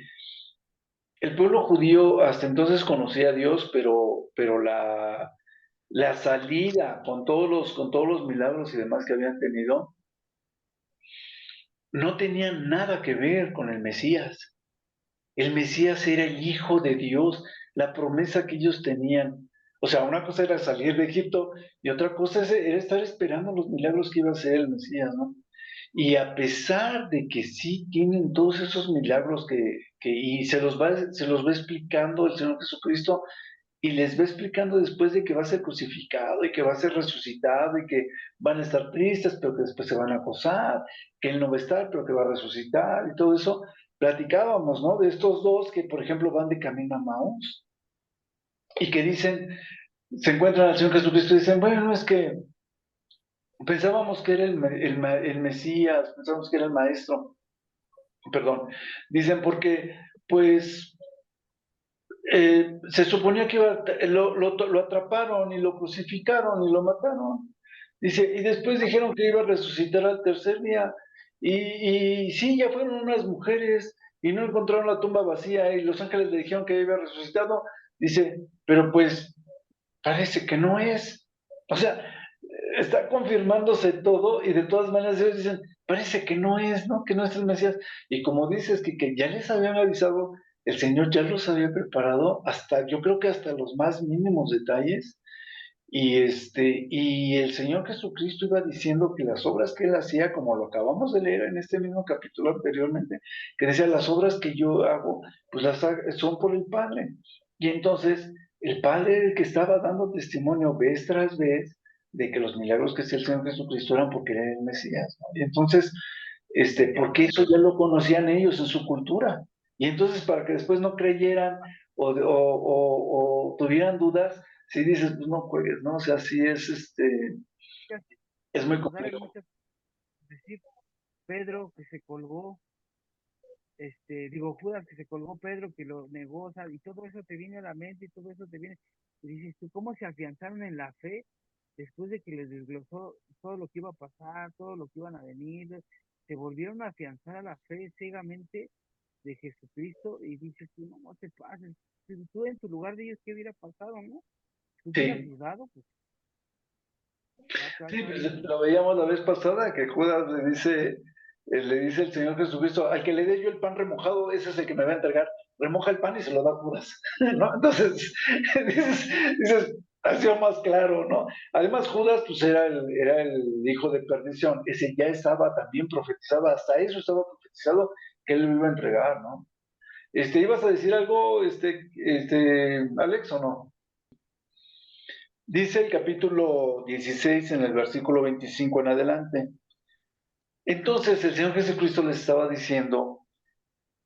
el pueblo judío hasta entonces conocía a Dios, pero la salida con todos los milagros y demás que habían tenido, no tenían nada que ver con el Mesías. El Mesías era el Hijo de Dios, la promesa que ellos tenían. O sea, una cosa era salir de Egipto y otra cosa era estar esperando los milagros que iba a hacer el Mesías, ¿no? Y a pesar de que sí tienen todos esos milagros y se los va explicando el Señor Jesucristo y les va explicando después de que va a ser crucificado y que va a ser resucitado y que van a estar tristes, pero que después se van a gozar, que Él no va a estar, pero que va a resucitar y todo eso, platicábamos, ¿no? De estos dos que, por ejemplo, van de camino a Maús y que dicen, se encuentran al Señor Jesucristo y dicen, bueno, es que pensábamos que era el Mesías, pensábamos que era el Maestro, perdón, dicen porque, pues, se suponía que lo atraparon y lo crucificaron y lo mataron. Dice, y después dijeron que iba a resucitar al tercer día. Y sí, ya fueron unas mujeres y no encontraron la tumba vacía y los ángeles le dijeron que había resucitado. Dice, pero pues parece que no es. O sea, está confirmándose todo y de todas maneras ellos dicen, parece que no es, ¿no? Que no es el Mesías. Y como dices, que ya les habían avisado, el Señor ya los había preparado hasta, yo creo que hasta los más mínimos detalles. Y el Señor Jesucristo iba diciendo que las obras que él hacía, como lo acabamos de leer en este mismo capítulo anteriormente, que decía, las obras que yo hago, pues son por el Padre. Y entonces, el Padre era el que estaba dando testimonio vez tras vez de que los milagros que hacía el Señor Jesucristo eran porque era el Mesías, ¿no? Y entonces, porque eso ya lo conocían ellos en su cultura. Y entonces, para que después no creyeran o tuvieran dudas, si dices, pues no juegues, ¿no? O sea, sí es muy Nos sale complejo. muchas, decir, Pedro que se colgó, digo, Judas que se colgó, Pedro que lo negó, o sea, y todo eso te viene a la mente y todo eso te viene, y dices tú, ¿cómo se afianzaron en la fe después de que les desglosó todo lo que iba a pasar, todo lo que iban a venir? Se volvieron a afianzar a la fe ciegamente de Jesucristo y dices tú, no, no te pases, si tú en tu lugar de ellos, ¿qué hubiera pasado, no? Si hubieras Sí, dudado, pues, sí, pues alguien, lo veíamos la vez pasada, que Judas le dice el Señor Jesucristo, al que le dé yo el pan remojado, ese es el que me va a entregar. Remoja el pan y se lo da a Judas, ¿no? Entonces, dices, ha sido más claro, ¿no? Además, Judas, pues era el hijo de perdición, ese ya estaba también profetizado, hasta eso estaba profetizado que él lo iba a entregar, ¿no? ¿Ibas a decir algo, Alex, o no? Dice el capítulo 16 en el versículo 25 en adelante. Entonces el Señor Jesucristo les estaba diciendo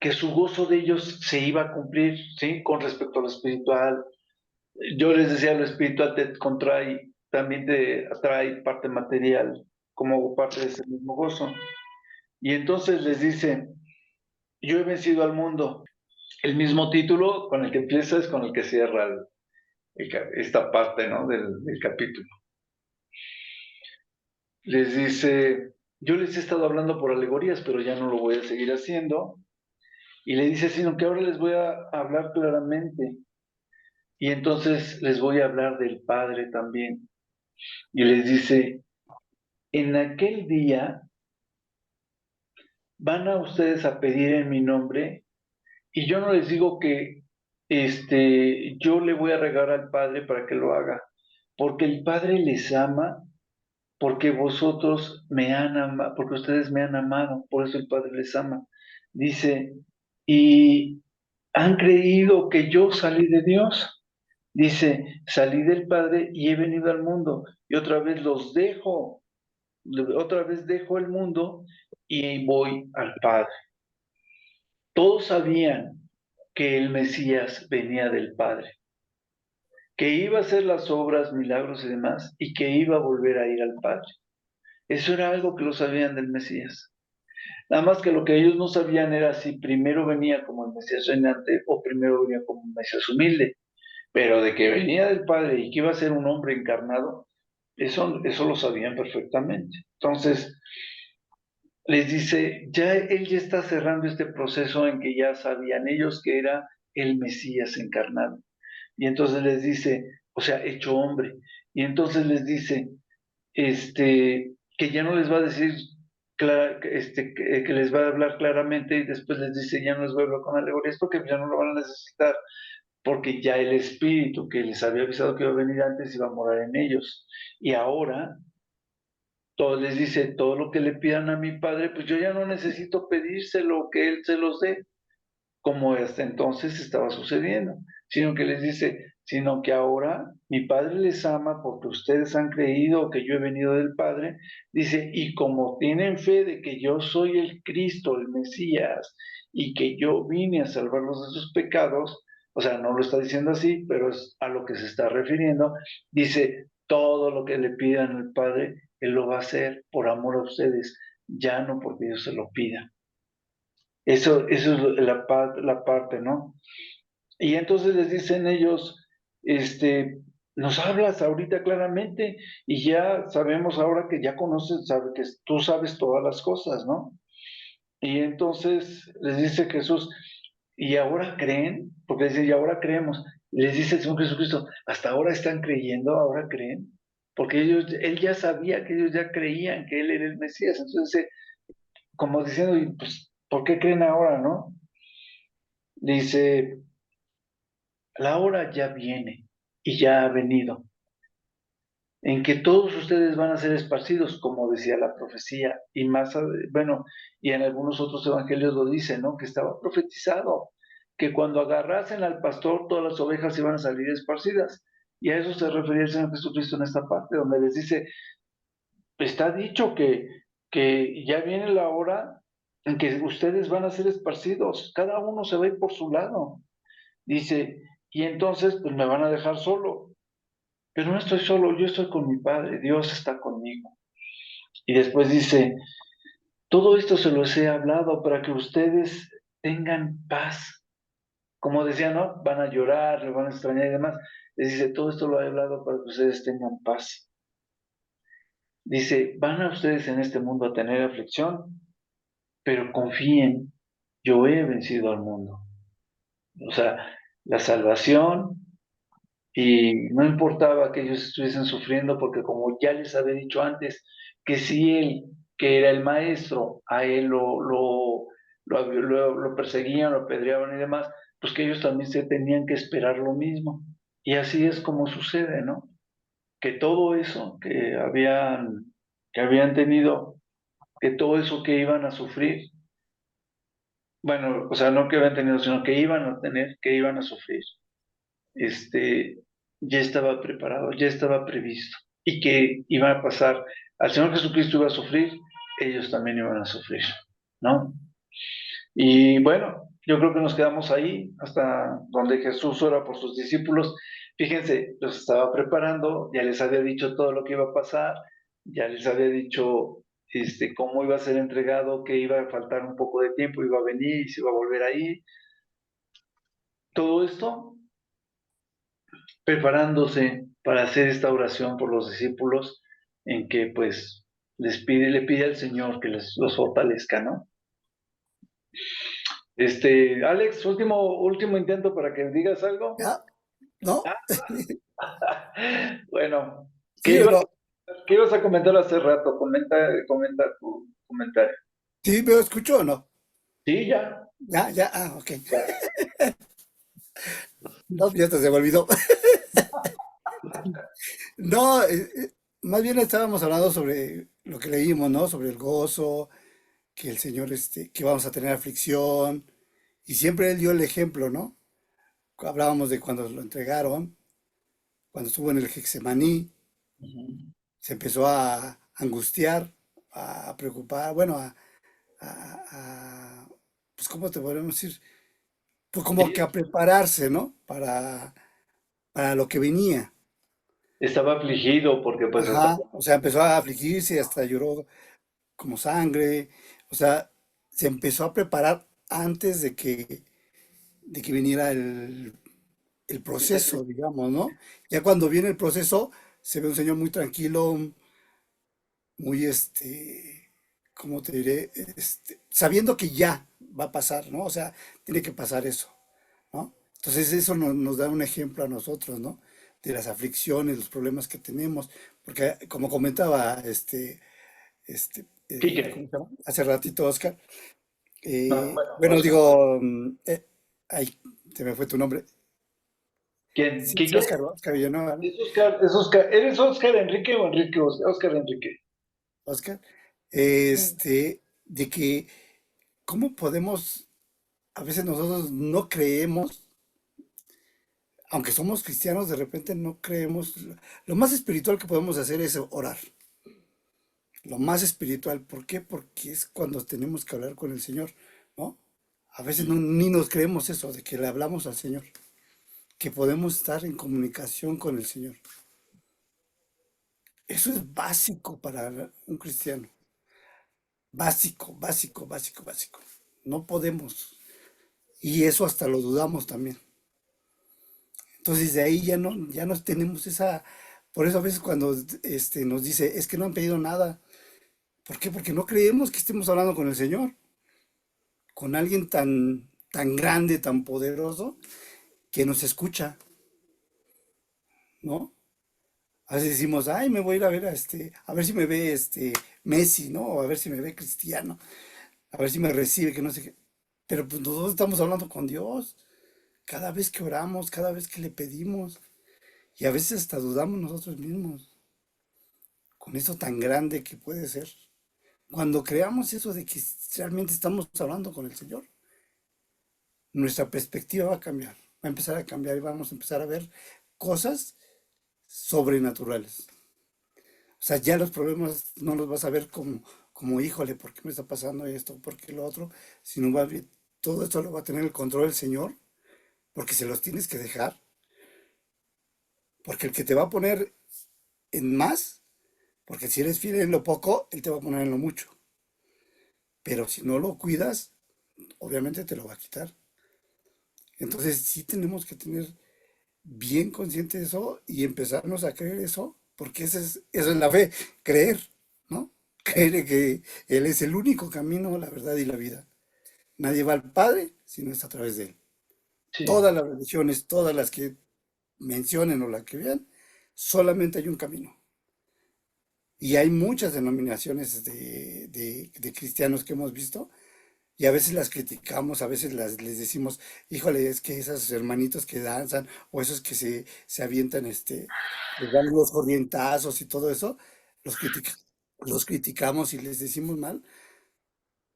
que su gozo de ellos se iba a cumplir, ¿sí? Con respecto a lo espiritual. Yo les decía, lo espiritual te contrae, también te atrae parte material como parte de ese mismo gozo. Y entonces les dice, yo he vencido al mundo. El mismo título con el que empieza es con el que cierra esta parte, ¿no? del capítulo. Les dice, yo les he estado hablando por alegorías, pero ya no lo voy a seguir haciendo. Y le dice, sino que ahora les voy a hablar claramente. Y entonces les voy a hablar del Padre también. Y les dice, en aquel día van a ustedes a pedir en mi nombre, y yo no les digo que yo le voy a regar al Padre para que lo haga, porque el Padre les ama, porque vosotros me han amado, porque ustedes me han amado, por eso el Padre les ama. Dice, y han creído que yo salí de Dios. Dice, salí del Padre y he venido al mundo, y otra vez los dejo, otra vez dejo el mundo y voy al Padre. Todos sabían que el Mesías venía del Padre, que iba a hacer las obras, milagros y demás, y que iba a volver a ir al Padre. Eso era algo que lo sabían del Mesías. Nada más que lo que ellos no sabían era si primero venía como el Mesías reinante o primero venía como un Mesías humilde. Pero de que venía del Padre y que iba a ser un hombre encarnado, eso lo sabían perfectamente. Entonces, les dice, él ya está cerrando este proceso en que ya sabían ellos que era el Mesías encarnado. Y entonces les dice, o sea, hecho hombre. Y entonces les dice, que ya no les va a decir que les va a hablar claramente y después les dice, ya no les voy a hablar con alegorías porque ya no lo van a necesitar, porque ya el Espíritu que les había avisado que iba a venir antes iba a morar en ellos. Y ahora todo les dice, todo lo que le pidan a mi Padre, pues yo ya no necesito pedírselo, que Él se los dé, como hasta entonces estaba sucediendo, sino que les dice, sino que ahora mi Padre les ama porque ustedes han creído que yo he venido del Padre. Dice, y como tienen fe de que yo soy el Cristo, el Mesías, y que yo vine a salvarlos de sus pecados, o sea, no lo está diciendo así, pero es a lo que se está refiriendo, dice, todo lo que le pidan al Padre, Él lo va a hacer por amor a ustedes, ya no porque Dios se lo pida. Eso es la parte, ¿no? Y entonces les dicen ellos, nos hablas ahorita claramente y ya sabemos ahora que ya conoces, sabe que tú sabes todas las cosas, ¿no? Y entonces les dice Jesús, ¿y ahora creen? Porque dice, y ahora creemos. Les dice el Señor Jesucristo, ¿hasta ahora están creyendo? ¿Ahora creen? Porque él ya sabía que ellos ya creían que él era el Mesías. Entonces, como diciendo, "Y, pues, ¿por qué creen ahora, no?" Dice, la hora ya viene y ya ha venido, en que todos ustedes van a ser esparcidos, como decía la profecía, y más, bueno, y en algunos otros evangelios lo dice, ¿no? Que estaba profetizado, que cuando agarrasen al pastor, todas las ovejas iban a salir esparcidas. Y a eso se refería el Señor Jesucristo en esta parte, donde les dice, está dicho que ya viene la hora en que ustedes van a ser esparcidos, cada uno se va a ir por su lado. Dice, y entonces pues me van a dejar solo, pero no estoy solo, yo estoy con mi Padre, Dios está conmigo. Y después dice, todo esto se los he hablado para que ustedes tengan paz. Como decía, ¿no? Van a llorar, le van a extrañar y demás. Les dice, todo esto lo he hablado para que ustedes tengan paz. Dice, van a ustedes en este mundo a tener aflicción, pero confíen, yo he vencido al mundo. O sea, la salvación. Y no importaba que ellos estuviesen sufriendo, porque como ya les había dicho antes, que si él, que era el maestro, a él lo perseguían, lo apedreaban y demás, pues que ellos también se tenían que esperar lo mismo. Y así es como sucede, ¿no? Que todo eso que habían tenido, que todo eso que iban a sufrir, bueno, o sea, no que habían tenido, sino que iban a tener, que iban a sufrir, este, ya estaba preparado, ya estaba previsto, y que iba a pasar, al Señor Jesucristo iba a sufrir, ellos también iban a sufrir, ¿no? Y bueno, yo creo que nos quedamos ahí hasta donde Jesús ora por sus discípulos. Fíjense, los estaba preparando, ya les había dicho todo lo que iba a pasar, ya les había dicho cómo iba a ser entregado, que iba a faltar un poco de tiempo, iba a venir y se iba a volver ahí. Todo esto preparándose para hacer esta oración por los discípulos, en que pues le pide al Señor que los fortalezca, ¿no? Alex, último intento para que digas algo. ¿Ya? ¿No? Bueno, ¿qué ¿Sí o ibas, no? qué ibas a comentar hace rato? Comenta tu comentario. ¿Sí me escucho o no? Sí, ya, Ya, ya, ok. ya. No, ya hasta se me olvidó. No, más bien estábamos hablando sobre lo que leímos, ¿no? Sobre el gozo, que el Señor, que vamos a tener aflicción. Y siempre Él dio el ejemplo, ¿no? Hablábamos de cuando lo entregaron, cuando estuvo en el Getsemaní, Ujú. se empezó a angustiar, a preocupar, bueno, pues, ¿cómo te podemos decir? Pues como que Sí, a prepararse, ¿no? Para lo que venía. estaba afligido porque pues hasta... Ajá, o sea, empezó a afligirse, hasta lloró como sangre, o sea, se empezó a preparar antes de que viniera el proceso, digamos, ¿no? Ya cuando viene el proceso, se ve un señor muy tranquilo, muy, ¿cómo te diré? Sabiendo que ya va a pasar, ¿no? O sea, tiene que pasar eso, ¿no? Entonces eso nos da un ejemplo a nosotros, ¿no? De las aflicciones, los problemas que tenemos, porque como comentaba ¿cómo Quique, se llama? Hace ratito, Oscar. no, bueno, Bueno, Oscar. digo, ay, se me fue tu nombre. ¿Quién? Sí, sí, ¿Quique? Oscar Villanueva, ¿no? ¿Eres Oscar Enrique o Enrique Oscar? Oscar Enrique. Oscar, de que cómo podemos, a veces nosotros no creemos aunque somos cristianos, de repente no creemos. Lo más espiritual que podemos hacer es orar. Lo más espiritual. ¿Por qué? Porque es cuando tenemos que hablar con el Señor, ¿no? A veces ni nos creemos eso, de que le hablamos al Señor, que podemos estar en comunicación con el Señor. Eso es básico para un cristiano. Básico, básico, básico, básico. No podemos. Y eso hasta lo dudamos también. Entonces de ahí ya no tenemos esa. Por eso a veces cuando nos dice, es que no han pedido nada. ¿Por qué? Porque no creemos que estemos hablando con el Señor, con alguien tan grande, tan poderoso, que nos escucha, ¿no? A veces decimos, ay, me voy a ir a ver a ver si me ve Messi, ¿no? O a ver si me ve Cristiano, a ver si me recibe, que no sé qué. Pero pues nosotros estamos hablando con Dios, cada vez que oramos, cada vez que le pedimos, y a veces hasta dudamos nosotros mismos, con eso tan grande que puede ser. Cuando creamos eso de que realmente estamos hablando con el Señor, nuestra perspectiva va a cambiar, va a empezar a cambiar y vamos a empezar a ver cosas sobrenaturales. O sea, ya los problemas no los vas a ver como híjole, ¿por qué me está pasando esto? ¿Por qué lo otro? Sino va a ver, todo esto lo va a tener el control del Señor, porque se los tienes que dejar, porque el que te va a poner en más, porque si eres fiel en lo poco, Él te va a poner en lo mucho. Pero si no lo cuidas, obviamente te lo va a quitar. Entonces sí tenemos que tener bien consciente de eso y empezarnos a creer eso, porque eso es la fe, creer, ¿no? Creer que Él es el único camino, la verdad y la vida. Nadie va al Padre si no es a través de Él. Sí, Todas las religiones, todas las que mencionen o las que vean, solamente hay un camino. Y hay muchas denominaciones de cristianos que hemos visto y a veces las criticamos, a veces les decimos, híjole, es que esos hermanitos que danzan o esos que se avientan, les dan los corrientazos y todo eso, los critica- los criticamos y les decimos mal.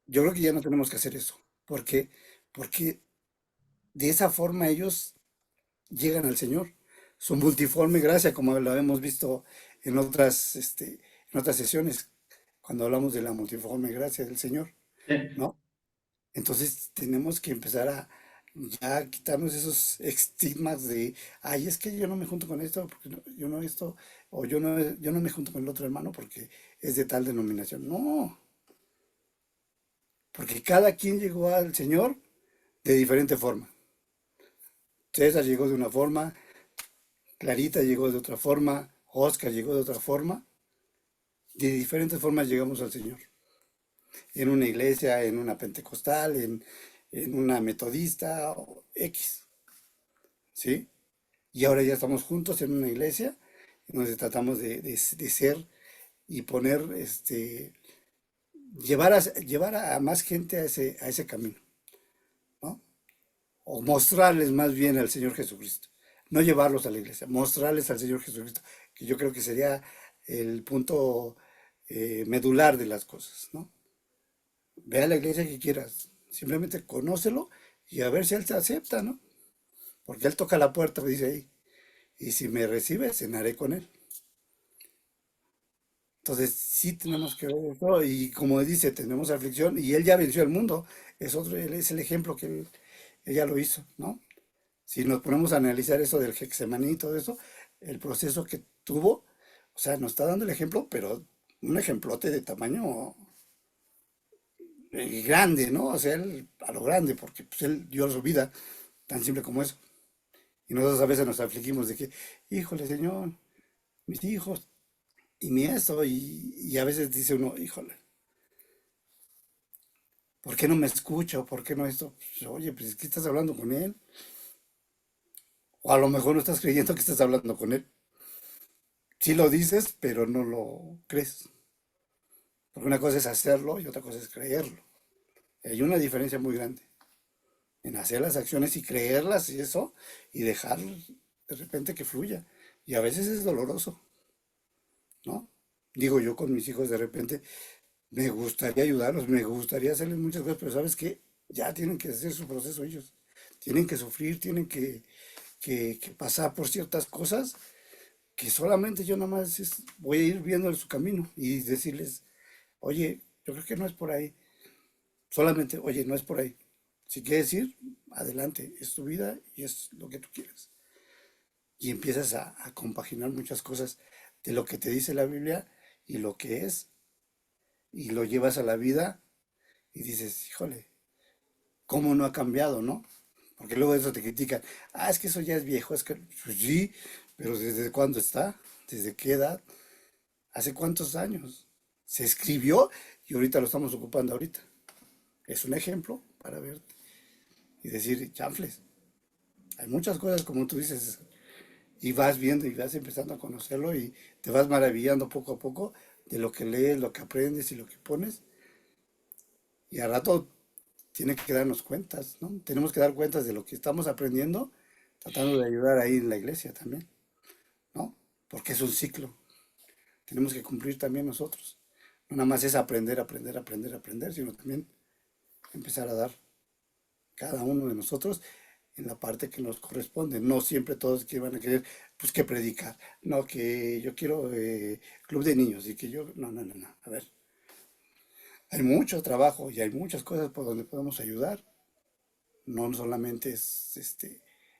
Yo creo que ya no tenemos que hacer eso. ¿Por qué? Porque de esa forma ellos llegan al Señor. Su multiforme gracia, como lo hemos visto en otras sesiones, cuando hablamos de la multiforme gracia del Señor, sí, ¿no? Entonces tenemos que empezar a ya quitarnos esos estigmas de, ay, es que yo no me junto con esto, porque yo no esto, o yo no me junto con el otro hermano porque es de tal denominación. No, porque cada quien llegó al Señor de diferente forma. César llegó de una forma, Clarita llegó de otra forma, Oscar llegó de otra forma. De diferentes formas llegamos al Señor. En una iglesia, en una pentecostal, en una metodista, o X, ¿sí? Y ahora ya estamos juntos en una iglesia donde tratamos de ser y poner, llevar a más gente a ese camino, ¿no? O mostrarles más bien al Señor Jesucristo. No llevarlos a la iglesia, mostrarles al Señor Jesucristo, que yo creo que sería el punto medular de las cosas, ¿no? Ve a la iglesia que quieras, simplemente conócelo y a ver si Él te acepta, ¿no? Porque Él toca la puerta, me dice ahí, y si me recibe, cenaré con Él. Entonces sí tenemos que ver esto y como dice, tenemos aflicción y Él ya venció el mundo, Él es el ejemplo que ella lo hizo, ¿no? Si nos ponemos a analizar eso del Getsemaní y todo eso, el proceso que tuvo, o sea, nos está dando el ejemplo, pero un ejemplote de tamaño grande, ¿no? O sea, él, a lo grande, porque pues, él dio su vida, tan simple como eso. Y nosotros a veces nos afligimos de que, híjole, Señor, mis hijos, y mi esto, y a veces dice uno, híjole, ¿por qué no me escucha? ¿Por qué no esto? Pues, oye, pues es que estás hablando con él. O a lo mejor no estás creyendo que estás hablando con él. Sí lo dices, pero no lo crees. Porque una cosa es hacerlo y otra cosa es creerlo. Hay una diferencia muy grande en hacer las acciones y creerlas y eso, y dejar de repente que fluya. Y a veces es doloroso, ¿no? Digo yo con mis hijos de repente, me gustaría ayudarlos, me gustaría hacerles muchas cosas, pero ¿sabes qué? Ya tienen que hacer su proceso ellos. Tienen que sufrir, tienen que que pasar por ciertas cosas que solamente yo nada más voy a ir viendo en su camino y decirles, oye, yo creo que no es por ahí. Solamente, oye, no es por ahí. Si quieres ir, adelante, es tu vida y es lo que tú quieres. Y empiezas a compaginar muchas cosas de lo que te dice la Biblia y lo que es, y lo llevas a la vida y dices, híjole, ¿cómo no ha cambiado, no? Porque luego de eso te critican, ah, es que eso ya es viejo, es que, pues sí, pero ¿desde cuándo está? ¿Desde qué edad? ¿Hace cuántos años? Se escribió y ahorita lo estamos ocupando ahorita. Es un ejemplo para ver y decir, chanfles, hay muchas cosas como tú dices, y vas viendo y vas empezando a conocerlo y te vas maravillando poco a poco de lo que lees, lo que aprendes y lo que pones. Y al rato tiene que darnos cuentas, ¿no? Tenemos que dar cuentas de lo que estamos aprendiendo, tratando de ayudar ahí en la iglesia también, ¿no? Porque es un ciclo. Tenemos que cumplir también nosotros. No nada más es aprender, aprender, aprender, aprender, sino también empezar a dar cada uno de nosotros en la parte que nos corresponde. No siempre todos que van a querer, pues que predicar. No, que yo quiero club de niños y que yo, no, no, no, no. A ver, hay mucho trabajo y hay muchas cosas por donde podemos ayudar. No solamente es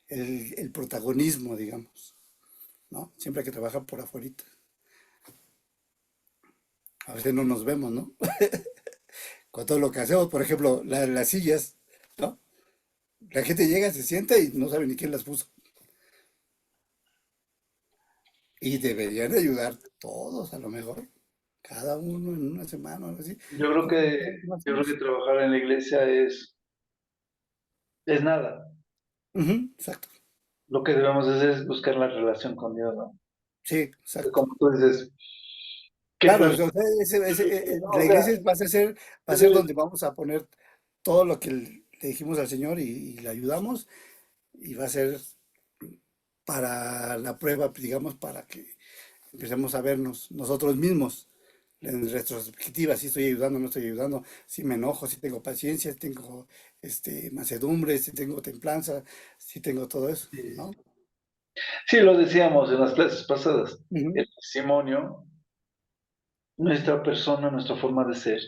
el protagonismo, digamos, ¿no? Siempre hay que trabajar por afuera. A veces no nos vemos, ¿no? Con todo lo que hacemos, por ejemplo, las sillas, ¿no? La gente llega, se sienta y no sabe ni quién las puso. Y deberían de ayudar todos, a lo mejor, cada uno en una semana o algo así. Yo creo Como que, todos lo yo creo que hacemos. trabajar en la iglesia es nada. Ujú, exacto. Lo que debemos hacer es buscar la relación con Dios, ¿no? Sí, exacto. Como tú dices, ¿qué Claro, o relación? sea, No, la o sea, iglesia va a ser donde vamos a poner todo lo que le dijimos al Señor y le ayudamos y va a ser para la prueba, digamos, para que empecemos a vernos nosotros mismos en retrospectiva, si estoy ayudando, no estoy ayudando, si me enojo, si tengo paciencia, si tengo mansedumbre, si tengo templanza, si tengo todo eso, sí, ¿no? sí, lo decíamos en las clases pasadas. Ujú, El testimonio, nuestra persona, nuestra forma de ser,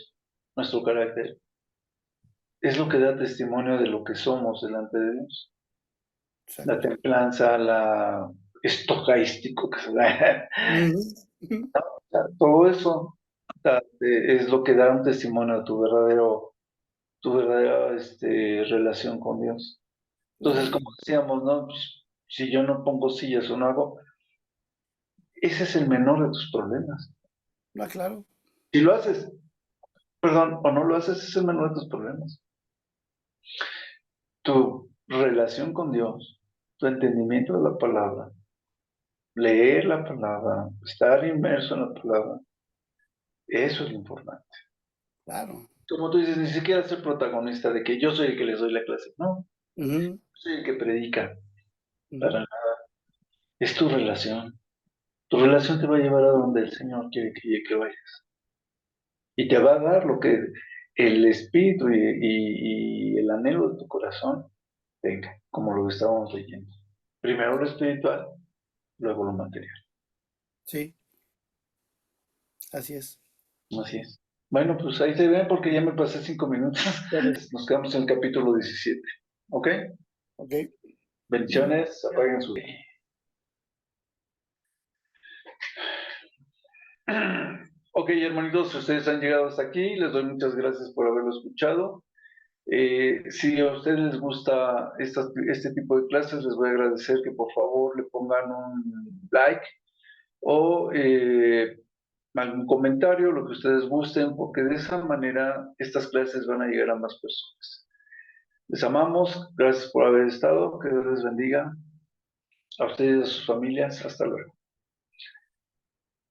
nuestro carácter, es lo que da testimonio de lo que somos delante de Dios. La exacto. templanza, la estocaístico, que se da, Ujú, ujú, todo eso es lo que da un testimonio de tu verdadera relación con Dios. Entonces, como sí, decíamos, ¿no? Pues, si yo no pongo sillas o no hago, ese es el menor de tus problemas. no, claro. Si lo haces, perdón, o no lo haces, es el menor de tus problemas. Tu relación con Dios, tu entendimiento de la palabra, leer la palabra, estar inmerso en la palabra, eso es lo importante. Claro. Como tú dices, ni siquiera ser protagonista de que yo soy el que les doy la clase. No, Ujú, soy el que predica. Para ujú, nada. Es tu relación. Tu relación te va a llevar a donde el Señor quiere que vayas. Y te va a dar lo que el espíritu y el anhelo de tu corazón tenga, como lo estábamos leyendo. Primero lo espiritual, luego lo material. sí, así es. Así es. Bueno, pues ahí se ven porque ya me pasé 5 minutos. Pero, Nos quedamos en el capítulo 17. ¿Ok? ok. Bendiciones, apaguen su... Ok, hermanitos, ustedes han llegado hasta aquí. Les doy muchas gracias por haberlo escuchado. Si a ustedes les gusta este tipo de clases, les voy a agradecer que por favor le pongan un like o algún comentario, lo que ustedes gusten, porque de esa manera estas clases van a llegar a más personas. Les amamos, gracias por haber estado, que Dios les bendiga a ustedes y a sus familias. Hasta luego.